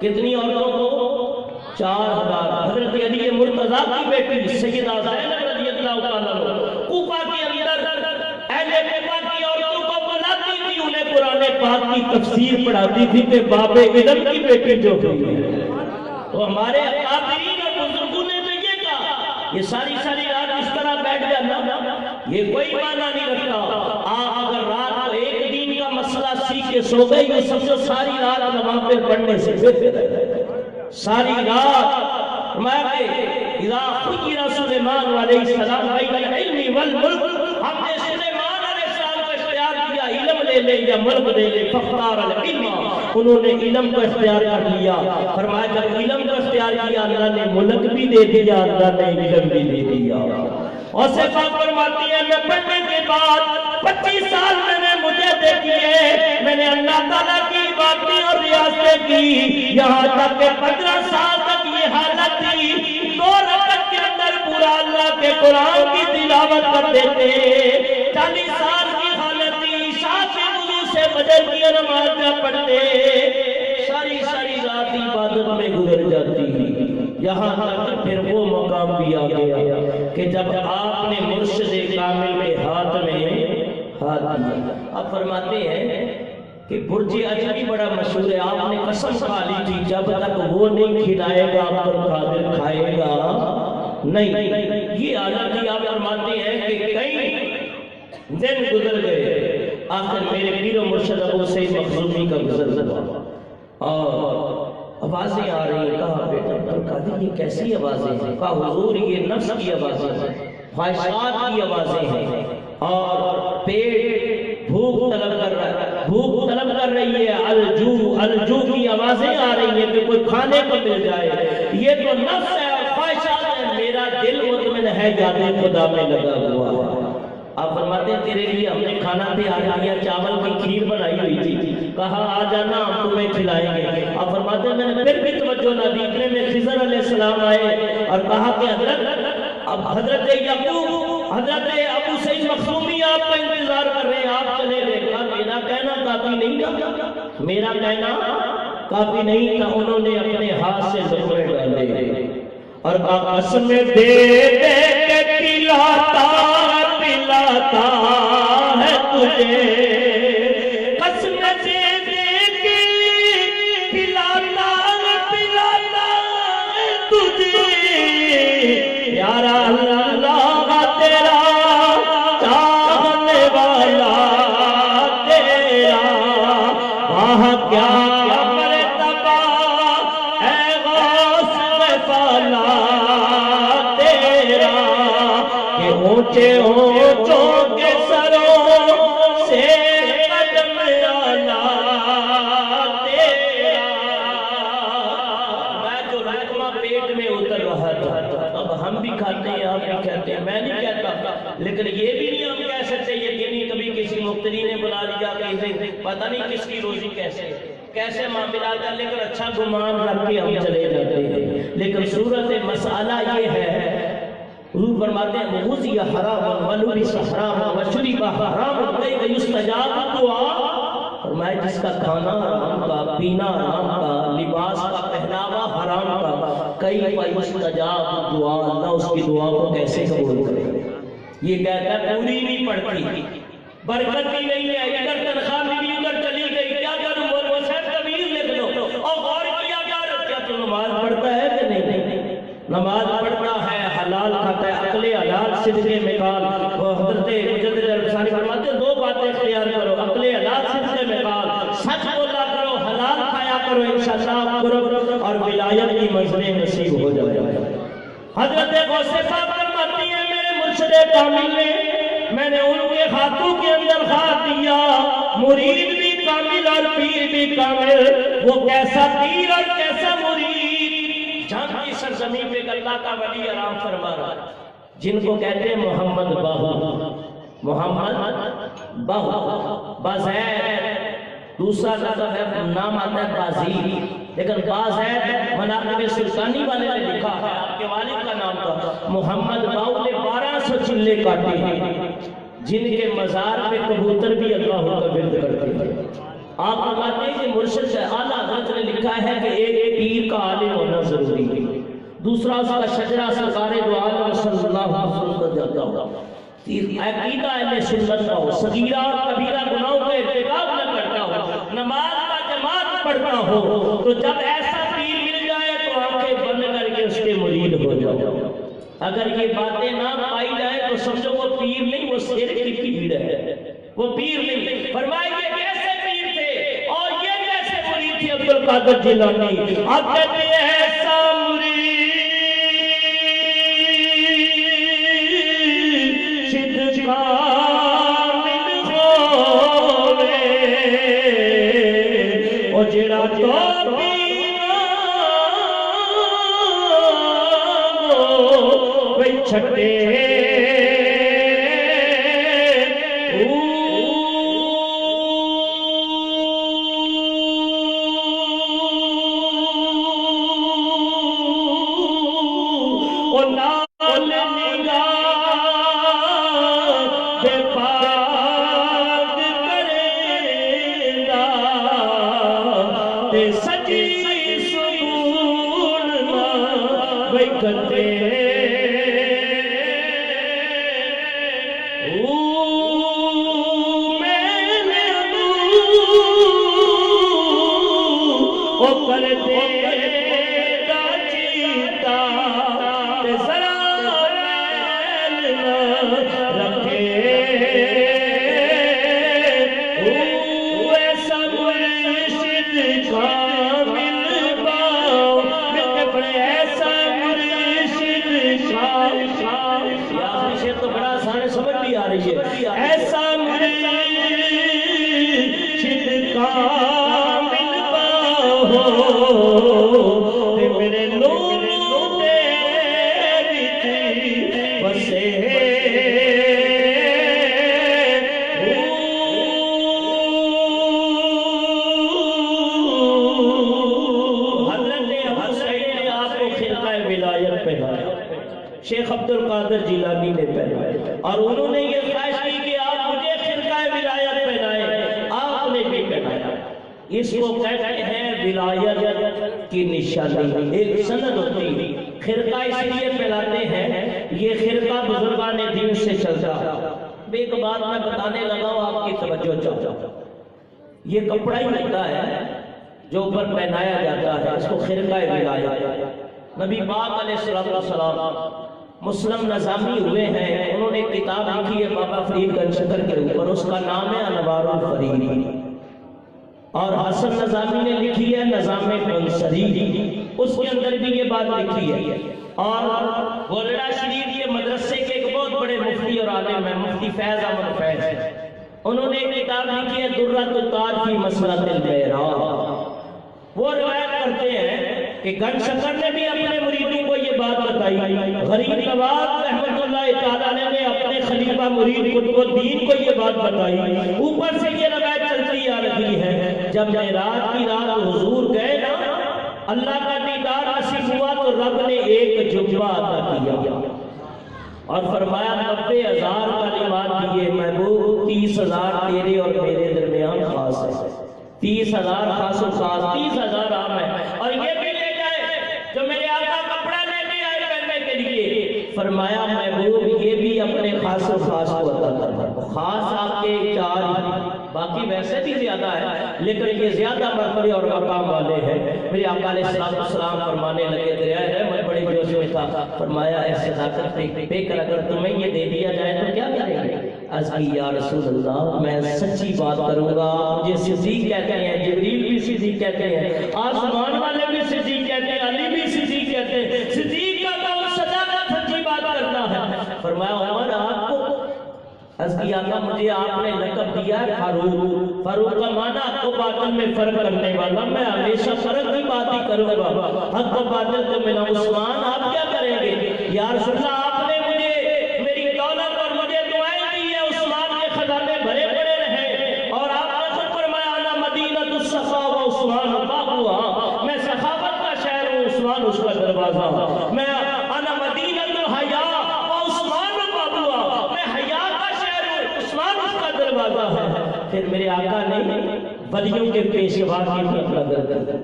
کتنی عورتوں کو؟ 4000 حضرت علی مرتضیٰ کی بیٹی سیدہ زینب رضی اللہ تعالیٰ عنہ کوفہ کے اندر اہل کوفہ کی عورتوں کو بلاتی تھی، انہیں قرآن پاک کی تفسیر پڑھاتی تھی کہ باب علم کی بیٹی جو ہوئی ہے۔ تو ہمارے اکابرین اور بزرگوں نے تو یہ کہا، یہ ساری رات اس طرح بیٹھ جانا یہ کوئی معنی نہیں رکھتا۔ آپ اگر رات کو ایک دن کا مسئلہ سیکھ کے سو گئے، یہ سمجھو ساری رات نوافل پڑھنے سے بہتر ہے۔ ساری رات فرمایا کہ اذا خیر سلیمان علیہ السلام بین العلم والملک، ہم نے سلیمان علیہ السلام کو اختیار کیا علم لے لے یا ملک دے لے، فاختار العلم، انہوں نے علم کو اختیار کر لیا۔ فرمایا جب علم کو اختیار کیا اللہ نے ملک بھی دے دیا، اللہ نے علم بھی دے دیا۔ اور سے پاک فرماتی ہے میں پڑھنے کے بعد 25 سال میں نے مجھے دیکھی ہے، میں نے اللہ تعالیٰ کی باتیں اور ریاضتیں کی، یہاں تک کہ 15 سال تک یہ حالت تھی 2 رکعت کے اندر پورا اللہ کے قرآن کی تلاوت کرتے تھے۔ 40 سال کی حالت تھی، عشاء کے وضو سے فجر کی نماز نہ پڑھتے، ساری رات عبادت میں گزر جاتی۔ یہاں تک پھر وہ مقام بھی آ گیا کہ جب آپ نے مرشد کامل کے ہاتھ میں ہاتھ دیا۔ اب فرماتے ہیں کہ برج عجمی بڑا مشہور ہے، آپ نے قسم کھا لی تھی جب تک وہ نہیں کھلائے گا عبد القادر کھائے گا نہیں۔ یہ حالت ہی آپ فرماتے ہیں کہ کئی دن گزر گئے، آخر میرے پیر و مرشد ابو سعید مخزومی کا گزر ہوا اور آوازیں آ رہی ہیں۔ کہا بیٹا عبد القادر یہ کیسی آوازیں ہیں؟ کہا حضور یہ نفس کی آوازیں ہیں، خواہشات کی آوازیں ہیں، اور پیٹ بھوک طلب کر رہی ہے، الجو کی آوازیں آ رہی ہیں کہ کوئی کھانے کو مل جائے، یہ تو نفس ہے اور خواہشات ہے، میرا دل مطمئن ہے یاد خدا میں لگا ہوا ہے۔ آپ فرماتے ہیں تیرے لیے ہم نے کھانا تیار کیا، چاول کی کھیر بنائی ہوئی تھی، کہا آ جانا ہم تمہیں کھلائیں گے۔ آپ فرماتے ہیں میں نے پھر بھی توجہ نہ دی، اتنے میں خضر علیہ السلام آئے اور کہا کہ حضرت یعقوب، حضرت ابو سعید مخزومی آپ کا انتظار کر رہے ہیں، آپ چلے گئے۔ کہا میرا کہنا کافی نہیں تھا، میرا کہنا کافی نہیں تھا۔ انہوں نے اپنے ہاتھ سے لقمے ڈالے اور کہا قسم دے دے کے پلاتا ہے تجھے، قسم دے دے کے پلاتا ہے تجھے، پیارا اللہ تیرا چاہنے والا تیرا، وہاں کیا مرتبہ اے غوث والا تیرا، کہ اونچے اونچوں کے سروں سے قدم آنا تیرا۔ میں جو لقمہ پیٹ میں اتر رہا تھا، اب ہم بھی کھاتے ہیں آپ بھی کہتے ہیں، میں نہیں کہتا، لیکن یہ بھی نہیں ہم کہہ سکتے یقینی کبھی کسی مفتری نے بلا لیا کہ پتہ نہیں کس کی روزی کیسے معاملات ہے، لیکن اچھا گمان رکھ کے ہم چلے جاتے ہیں۔ لیکن صورت مسئلہ یہ ہے، حضور فرماتے ہیں غذی حرام ولبس حرام وشرب حرام کیف یستجاب دعا، فرمایا جس کا کھانا حرام کا، پینا حرام کا، لباس کا پہناوا حرام کا، کیف یستجاب دعا، اللہ اس کی دعا کو کیسے قبول کرے۔ یہ کہتا ہے پوری نہیں پڑتی، برکت بھی نہیں ہے، ادھر تنخواہ بھی ادھر چلی گئی، کیا کروں؟ وہ صرف تمیز لکھ لو اور غور کیا کیا تو نماز پڑھتا ہے کہ نہیں؟ نماز پڑھتا ہے، حلال کھاتا ہے، عقل حلال صدقے مقال۔ وہ حضرت مجدد الفسانی فرماتے ہیں 2 باتیں اختیار کرو، عقل حلال صدقے مقال، سچ بولا کرو، حلال کھایا کرو، انشاءاللہ کرو اور ولایت کی منزلیں نصیب ہو جائے۔ حضرت غوث پاک فرماتی ہیں میرے مرشد کامل نے، میں نے ان کے ہاتھوں کے اندر ہاتھ دیا، مرید بھی کامل اور پیر بھی کامل، وہ کیسا پیر اور کیسا مرید، جہاں کی سرزمین پہ اللہ کا ولی آرام فرما رہا، جن کو کہتے ہیں محمد باہو بازید، دوسرا لقب ہے، نام آتا ہے بازی، لیکن بازید مناقب سلطانی والے نے لکھا ہے، آپ کے والد کا نام تھا محمد باہو نے 1200 چلے کاٹے ہیں، جن کے مزار پہ کبوتر بھی اللہ کا ورد کرتے ہیں۔ آپ فرماتے ہیں کہ مرشد اعلیٰ حضرت نے لکھا ہے کہ ایک پیر کا عالم ہونا ضروری ہے، دوسرا اس کا شجرہ سرکار دو عالم صلی اللہ علیہ وسلم کا جلتا ہو، عقیدہ اہل سنت کا ہو، صغیرہ اور کبیرہ گناہوں کا ارتکاب نہ کرتا ہو، نماز کا جماعت پڑھتا ہو، تو جب ایسا پیر مل جائے تو آنکھیں بند کر کے اس کے مرید ہو جاؤ۔ اگر یہ باتیں نہ پائی جائے تو سمجھو وہ پیر نہیں، وہ شیر کی پیر ہے، وہ پیر نہیں۔ فرمائے یہ کیسے پیر تھے اور یہ کیسے مرید تھے عبد القادر جیلانی؟ آپ کہتے ہیں ایسا جڑا تو پینا وہی چھٹے ایسا مرشد کامل پاؤ میرے نور تیری بسے شیخ عبد القادر جیلانی نے پہنائے اور انہوں نے یہ خواہش کی کہ آپ مجھے خرقہ ولایت پہنائے، آپ نے بھی پہنایا۔ اس کو کہتے ہیں ولایت کی نشانی، ایک سند ہوتی ہے۔ خرقہ اس لیے پہناتے ہیں، یہ خرقہ بزرگان دین سے چلتا۔ ایک بات میں بتانے لگا ہوں، آپ کی توجہ چاہتا۔ یہ کپڑا ہی ہوتا ہے جو اوپر پہنایا جاتا ہے، اس کو خرقہ ولایت۔ نبی پاک علیہ السلام مسلم نظامی ہوئے ہیں، انہوں نے کتاب لکھی ہے بابا فرید گنجشکر کے اوپر، اس کا نام ہے انوار الفرید، اور حسن نظامی نے لکھی ہے نظام منصری، اس کے اندر بھی یہ بات لکھی ہے۔ اور گولڑا شریف یہ مدرسے کے ایک بہت بڑے مفتی اور عالم ہیں، مفتی فیض احمد فیض، انہوں نے ایک کتاب لکھی ہے درۃ التاج فی مسئلۃ المعراج۔ وہ روایت کرتے ہیں کہ گنجشکر نے بھی اپنے مریدوں کو یہ بات بتائی، غریب نواز رحمت اللہ تعالیٰ نے اپنے خلیفہ مرید قطب الدین کو یہ بات بتائی۔ اوپر سے یہ روایت چلتی آ رہی ہے، جب معراج کی رات حضور گئے نا، اللہ کا دیدار نصیب ہوا تو رب نے ایک جبہ عطا کیا اور فرمایا 90,000 کلمات دیے، محبوب 30,000 تیرے اور میرے درمیان خاص ہے، 30,000 خاص و خاص، 30,000 عام ہے، اور یہ بھی لے جائے جو میرے آقا کپڑا لے کے آئے پہننے کے لیے۔ فرمایا محبوب یہ بھی اپنے خاص و خاص کو عطا کرتا، خاص آپ کے 4، باقی ویسے بھی زیادہ ہے لیکن یہ زیادہ مرتبے اور مقام والے ہیں۔ میرے آقا علیہ السلام فرمانے لگے، دریائے رحمت بڑی جوش میں تھا، فرمایا اے صداقت پہ کر اگر تمہیں یہ دے دیا جائے تو کیا کریں گے؟ عرض کی یا رسول اللہ میں سچی بات کروں گا، مجھے صدیق کہتے ہیں، جبریل بھی صدیق کہتے ہیں، آسمان والے بھی صدیق کہتے ہیں، علی بھی صدیق کہتے ہیں، صدیق کا کام صداقت سچی بات کرنا ہے۔ فرمایا عمر آپ کو، عرض کی آقا مجھے آپ نے لقب دیا ہے فاروق، فاروق کا معنی حق و باطل میں فرق کرنے والا، میں ہمیشہ فرق کی بات ہی کروں گا، حق و باطل تو میرا عثمان آپ کیا کریں گے؟ یا رسول اللہ آپ نے مجھے میری دولت اور مجھے دعائیں دی ہے، عثمان کے خزانے بھرے پڑے رہے، اور آپ نے خود فرمایا انا مدینۃ الصفا و عثمان بابها، میں سخاوت کا شہر ہوں، عثمان اس کا دروازہ، میں انا مدینۃ الحیا و عثمان بابها، میں حیا کا شہر ہوں، عثمان اس کا دروازہ ہے۔ پھر میرے آقا نے ولیوں کے پیشوا کی طرف نظر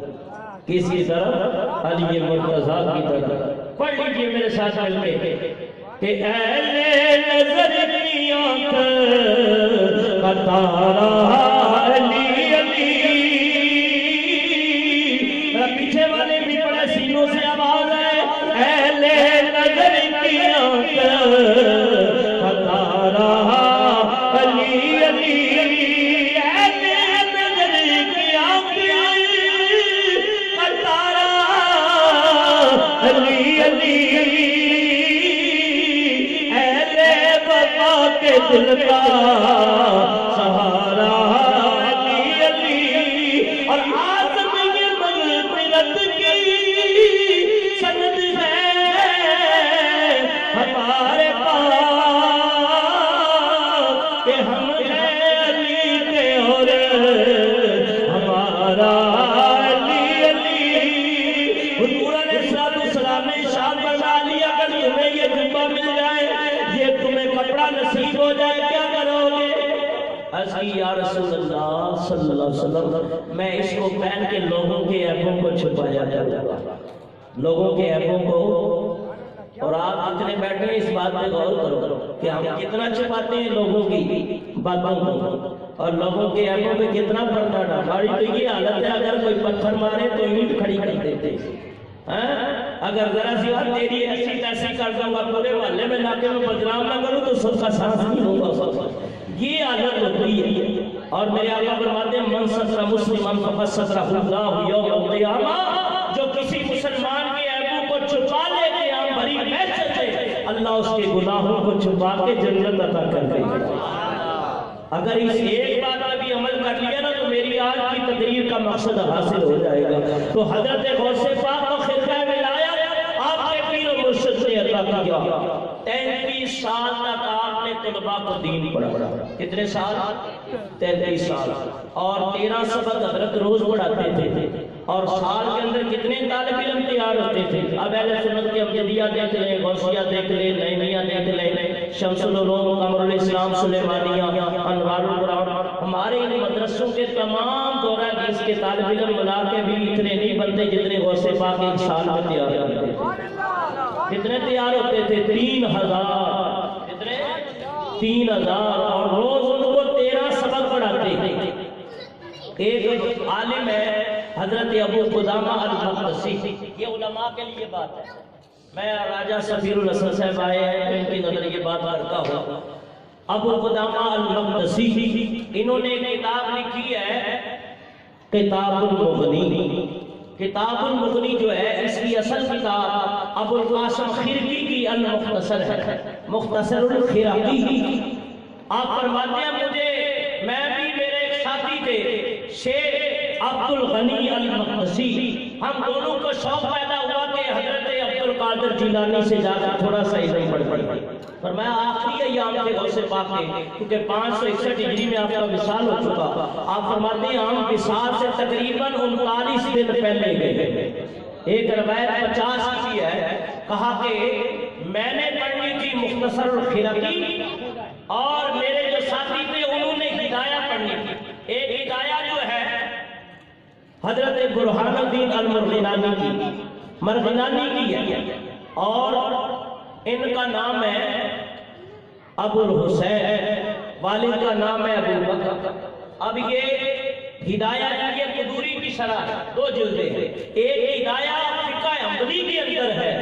کی، کس کی طرف؟ علی مرتضیٰ کی طرف۔ پڑھ لیجئے میرے ساتھ مل کے کہ اہل نظر کی آنکھ کا تارا علی علی۔ پیچھے والے بھی بڑے سینوں سے آواز ہے، اہل نظر کی آنکھ کا تارا علی علی۔ دل کا سہارا علی علی، اور آزم یہ مغفرت کی سند ہے ہمارے پاس کہ ہم ہیں علی کے اور ہمارا علی علی۔ حضور علیہ السلام نے ارشاد فرما لیا اگر تمہیں یہ جبہ مل جائے، یہ تمہیں کپڑا نصیب ہو جائے، کیا کرو گے؟ عرض کی یا رسول اللہ صلی اللہ علیہ وسلم میں اس کو پہن کے لوگوں کے عیبوں کو چھپایا کروں گا، لوگوں کے عیبوں کو۔ اور آپ جتنے بیٹھے ہیں اس بات پہ غور کرو کہ ہم کتنا چھپاتے ہیں لوگوں کی باتوں کو اور لوگوں کے عیبوں پہ کتنا پردہ ڈالتے ہیں۔ ہماری تو یہ حالت ہے اگر کوئی پتھر مارے تو اینٹ کھڑی کر دیتے، اگر ذرا سی بات تیری ایسی تیسی کر دوں گا پورے محلے میں علاقے میں بدنام نہ کروں تو سب کا سانس نہیں ہوگا۔ یہ عادت ہوتی ہے۔ اور میرے آقا فرماتے ہیں من ستر مسلمان فقد سترہ اللہ یوم القیامہ، جو کسی مسلمان کے عیبوں کو چھپا لے قیام بھری محشر سے اللہ اس کے گناہوں کو چھپا کے جنت عطا کر دے گا۔ اگر اس ایک بات پہ بھی عمل کر لیا نا تو میری آج کی تقریر کا مقصد حاصل ہو جائے گا۔ تو حضرت غوث پاک کو خطہ ولایت آپ کے پیر و مرشد نے عطا کیا۔ 33 سال تک آپ نے طلباء کو دین پڑھا۔ کتنے سال؟ 33 سال۔ اور 13 سبق حضرت روز پڑھاتے تھے، اور سال کے اندر کتنے طالب علم تیار ہوتے تھے؟ اب اہل سنت کے امجدیہ دیکھ لیں، غوثیہ دیکھ لیں، نعیمیہ دیکھ لیں، شمس العلوم، قمر الاسلام، سلیمانیہ، انوار القرآن، ہمارے ان مدرسوں کے تمام دورہ حدیث کے طالب علم ملا کے بھی اتنے نہیں بنتے جتنے غوث پاک ایک سال میں تیار ہوتے تھے۔ کتنے تیار ہوتے تھے؟ 3000۔ کتنے؟ 3000۔ اور روز ان کو 13 سبق پڑھاتے تھے۔ ایک عالم ہے حضرت ابو قدامہ المقدسی، یہ علماء کے لیے بات ہے، میں راجہ سفیر الحسن صاحب آئے ہیں تو ان کی نظر یہ بات کرتا ہوں۔ ابو قدامہ المقدسی انہوں نے کتاب لکھی ہے کتاب المغنی۔ کتاب المغنی جو ہے اس کی اصل کتاب ابو القاسم خرقی کی المختصر ہے، مختصر الخرقی۔ آپ فرماتے ہیں مجھے، میں بھی میرے ایک ساتھی تھے شیخ عبد الغنی المقدسی، ہم دونوں کو شوق پیدا ہوا کہ حضرت عبد القادر جیلانی سے جا کر تھوڑا سا علم پڑھیں۔ فرمایا آخری ایام تھے غوث پاک کے، کیونکہ 561 ہجری میں آپ کا وصال ہو چکا۔ آپ فرماتے ہیں ہم وصال سے تقریباً 39 دن پہلے گئے۔ ایک روایت 50 کی ہے، کہا کہ میں نے پڑھی تھی مختصر الخرقی اور میرے جو ساتھی تھے انہوں نے ہدایہ پڑھنی تھی۔ ایک ہدایہ جو ہے حضرت برہان الدین مرغنانی کی ہے، اور ان کا نام ہے ابو الحسین، والد کا نام ہے ابو بکر۔ اب یہ ہدایہ یہ قدوری کی شرح ہے، 2 جلدیں ہیں۔ ایک ہدایہ فقہ حنبلی کے اندر ہے،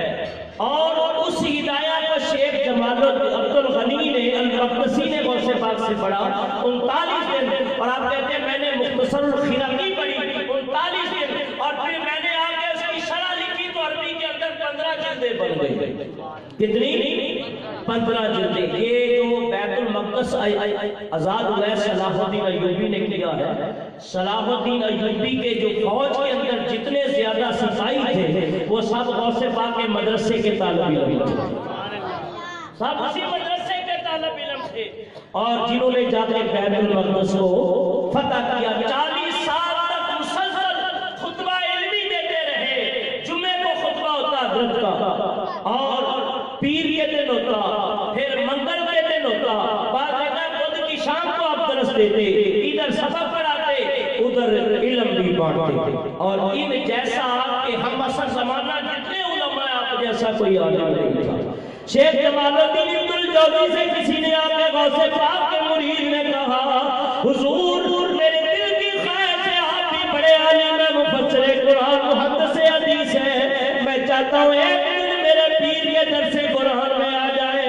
اور اس ہدایہ کو شیخ جمال عبد الغنی نے المقدسی نے غوث پاک سے پڑھا 39 دن، اور آپ کہتے ہیں میں نے مختصر الخرقی پڑھی 39 دن، اور پھر میں نے آ کے اس کی شرح لکھی تو عربی کے اندر 15 جلدیں بن گئی۔ کتنی؟ 15 جلدیں۔ یہ جو بیت المقدس آزاد ہوا ہے صلاح الدین ایوبی نے کیا ہے۔ صلاح الدین ایوبی کے جو فوج کے اندر جتنے زیادہ سپاہی تھے وہ سب غوث پاک کے مدرسے کے طالب علم تھے، سب اسی مدرسے کے طالب علم تھے، اور جنہوں نے جا کے بیت المقدس کو فتح کیا۔ 40 سال تک مسلسل خطبہ علمی دیتے رہے۔ جمعے کو خطبہ ہوتا حضرت کا، اور پیر کے دن ہوتا، پھر منگل کے دن ہوتا، بعض جگہ بدھ کی شام کو آپ درس دیتے، ادھر سبق پڑھاتے ادھر علم بھی بانٹتے تھے، اور ان جیسا کہ ہم اثر زمانہ جتنے علماء آپ جیسا کوئی عالم نہیں تھا۔ شیخ جمال الدین ابن الجوزی سے کسی نے آپ کے غوث پاک کے مرید نے کہا حضور میرے دل کی خواہش ہے، آپ بھی بڑے عالم ہیں، مفسر قرآن محدث حدیث ہے، میں چاہتا ہوں ایک دن میرے پیر کے درس قرآن میں آ جائے۔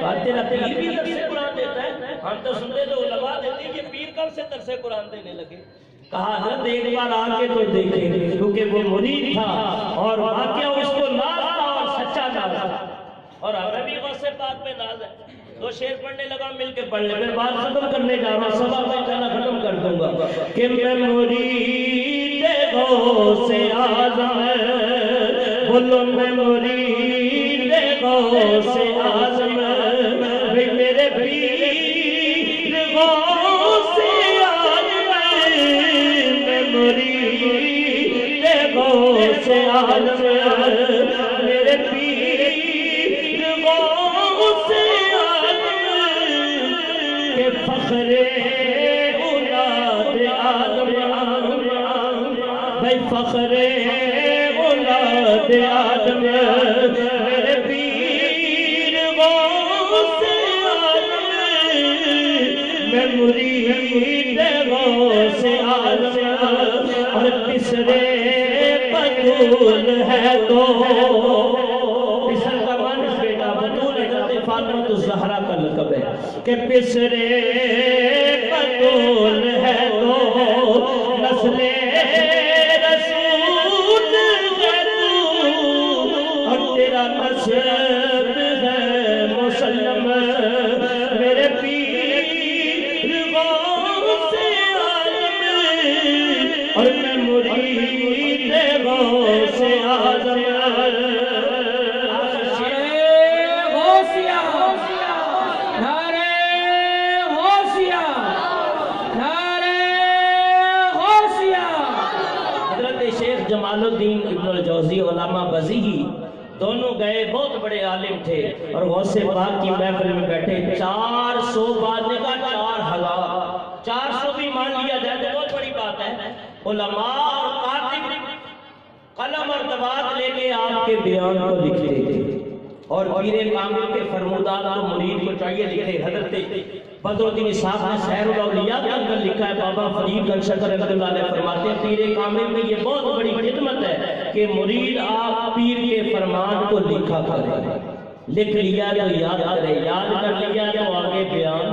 کہا تیرا پیر بھی درس قرآن دیتا ہے؟ ہم تو سنتے تو علماء دیتے ہیں، یہ پیر کب سے درس قرآن دینے لگے؟ کہا حضرت ایک بار آ کے تو دیکھیں، کیونکہ وہ مرید تھا اور واقعہ اس کو ناز تھا اور سچا ناز تھا، اور ہمیں بھی غوث پاک پہ ناز ہے۔ تو شعر پڑھنے لگا، مل کے پڑھ لے، میں بات ختم کرنے جا رہا ہوں، سبا میں کہنا ختم کر دوں گا کہ میں مرید غوث اعظم، بولو میں مرید غوث اعظم، میرے پیر غوث اعظم، میں مرید غوث اعظم، میرے پیر غوث اعظم، کہ فخر اولاد آدم، بھائی فخر اولاد آدم، میرے پیر غوث اعظم، میں مرید غوث اعظم، اور پسرے بطول ہے تو پسر کا مانس بیٹا بطول حضرت فاطمہ الزہرا کا لقب ہے کہ پسرے بطول ہے تو نسل رسول ہے تو، اور تیرا نسب ہے مسلم، میرے پیر غوث اعظم، اور میں مرید غوث اعظم۔ جمال الدین ابن الجوزی علامہ بزیہی دونوں گئے، بہت بڑے عالم تھے، اور غوث پاک کی محفل میں بیٹھے 400 بعد نے کہا 4000، 400 بھی مان لیا جائے تو بہت بڑی بات ہے۔ علماء اور کاتب قلم اور دوات لے کے آپ کے بیان کو لکھتے تھے، اور پیر کامل کے فرمودات کو مرید کو چاہیے لکھے۔ حضرت بدر الدین صاحب نے سیر الاولیاء کے اندر لکھا ہے، بابا فرید گنج شکر رحمۃ اللہ علیہ فرماتے ہیں پیر کامل میں یہ بہت بڑی خدمت ہے کہ مرید آپ پیر کے فرمان کو لکھا کرے، لکھ لیا تو یاد کرے، یاد کر لیا تو آگے بیان۔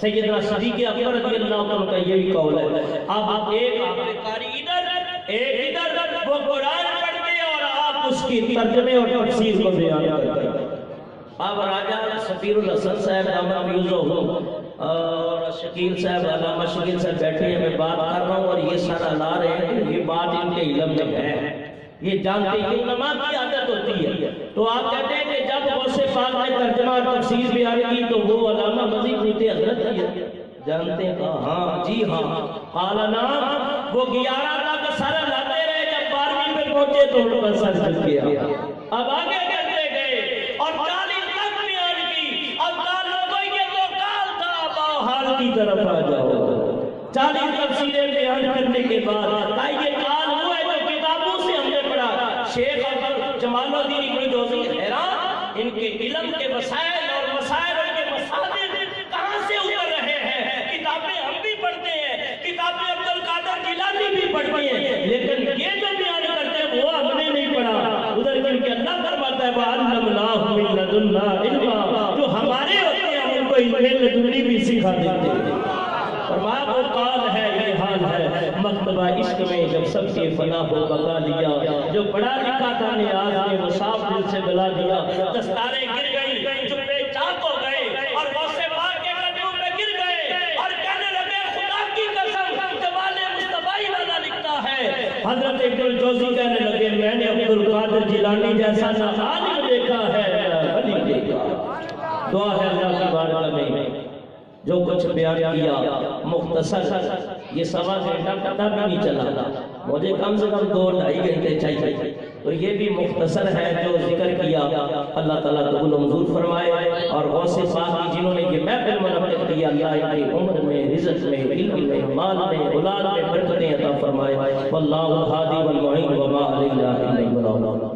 سیدنا صدیق اکبر رضی اللہ عنہ کا یہی قول ہے، اب ایک قاری ادھر ایک ادھر، وہ قرآن پڑھتے اور آپ اس کی ترجمے اور تفسیر کو بیان کرتے ہیں۔ اب راجہ سفیر الحسن صاحب دامت بیوزہ اور شکیل صاحب علامہ شکیل صاحب بیٹھے ہیں، میں بات کر رہا ہوں اور یہ سارا لا رہے ہیں کہ یہ بات ان کے علم میں ہے، یہ جانتے ہیں، علماء کی عادت ہوتی ہے۔ تو آپ کہتے ہیں کہ جب غوث پاک نے ترجمہ اور تفسیر بیان کی تو وہ علامہ مزید پوچھتے حضرت کی جانتے ہیں؟ ہاں جی ہاں، قال نعم، وہ 11 تک سر لاتے رہے، جب 12ویں پہ پہنچے تو ان کا سر جھک گیا۔ اب آگے کرتے گئے اور 40 تک بیان کی، اب کال لوگوں یہ تو کال تھا، باؤ حال کی طرف آ جاؤ۔ 40 تفسیریں بیان کرنے کے بعد یہ کال ہوا ہے جو کتابوں سے ہم نے پڑھا۔ شیخ جمال الدین ابن الجوزی حیران، ان کے علم کے وسائل اور مسائل اور کے مصادر کہاں سے اتر رہے ہیں۔ کتابیں ہم بھی پڑھتے ہیں، کتابیں عبد القادر جیلانی بھی پڑھتے ہیں، لیکن یہ جو بیان کرتے ہیں وہ ہم نے نہیں پڑھا۔ ادھر کر کے اللہ فرماتا ہے وَعَلَّمْنَاهُ مِن لَدُنَّا عِلْمًا، جو ہمارے ہوتے ہیں ہم ان کو علم لدنی بھی سکھا دیتے ہیں۔ فرمایا وہ قال ہے، یہ حال ہے مکتبہ عشق میں جب سب کے فنا ہو بقا لیا، جو پڑھا لکھا تھا نیاز نے وہ صاف دل سے بلا دیا، دستاریں گر گئی، چپے چاک ہو گئے اور غوث پاک کے قدموں میں گر گئے اور کہنے لگے خدا کی قسم جمال مصطفی والا لکھتا ہے۔ حضرت ابن الجوزی کہنے لگے میں نے عبد القادر جیلانی جیسا نہ عالم دیکھا ہے نہ ولی دیکھا۔ دعا ہے اللہ کی بارگاہ میں جو کچھ بیان کیا مختصر یہ سوا گھنٹہ پتہ بھی نہیں چلا، مجھے کم سے کم 2-2.5 گھنٹے چاہیے، تو یہ بھی مختصر ہے جو ذکر کیا۔ اللہ تعالیٰ قبول و منظور فرمائے، اور غوث پاک کی جنہوں نے یہ محفل منعقد کیا، اللہ کی عمر میں، رزق میں، علم میں، مال میں، اولاد میں برکتیں عطا فرمائے۔ واللہ الہادی والمعین وما علینا الا البلاغ۔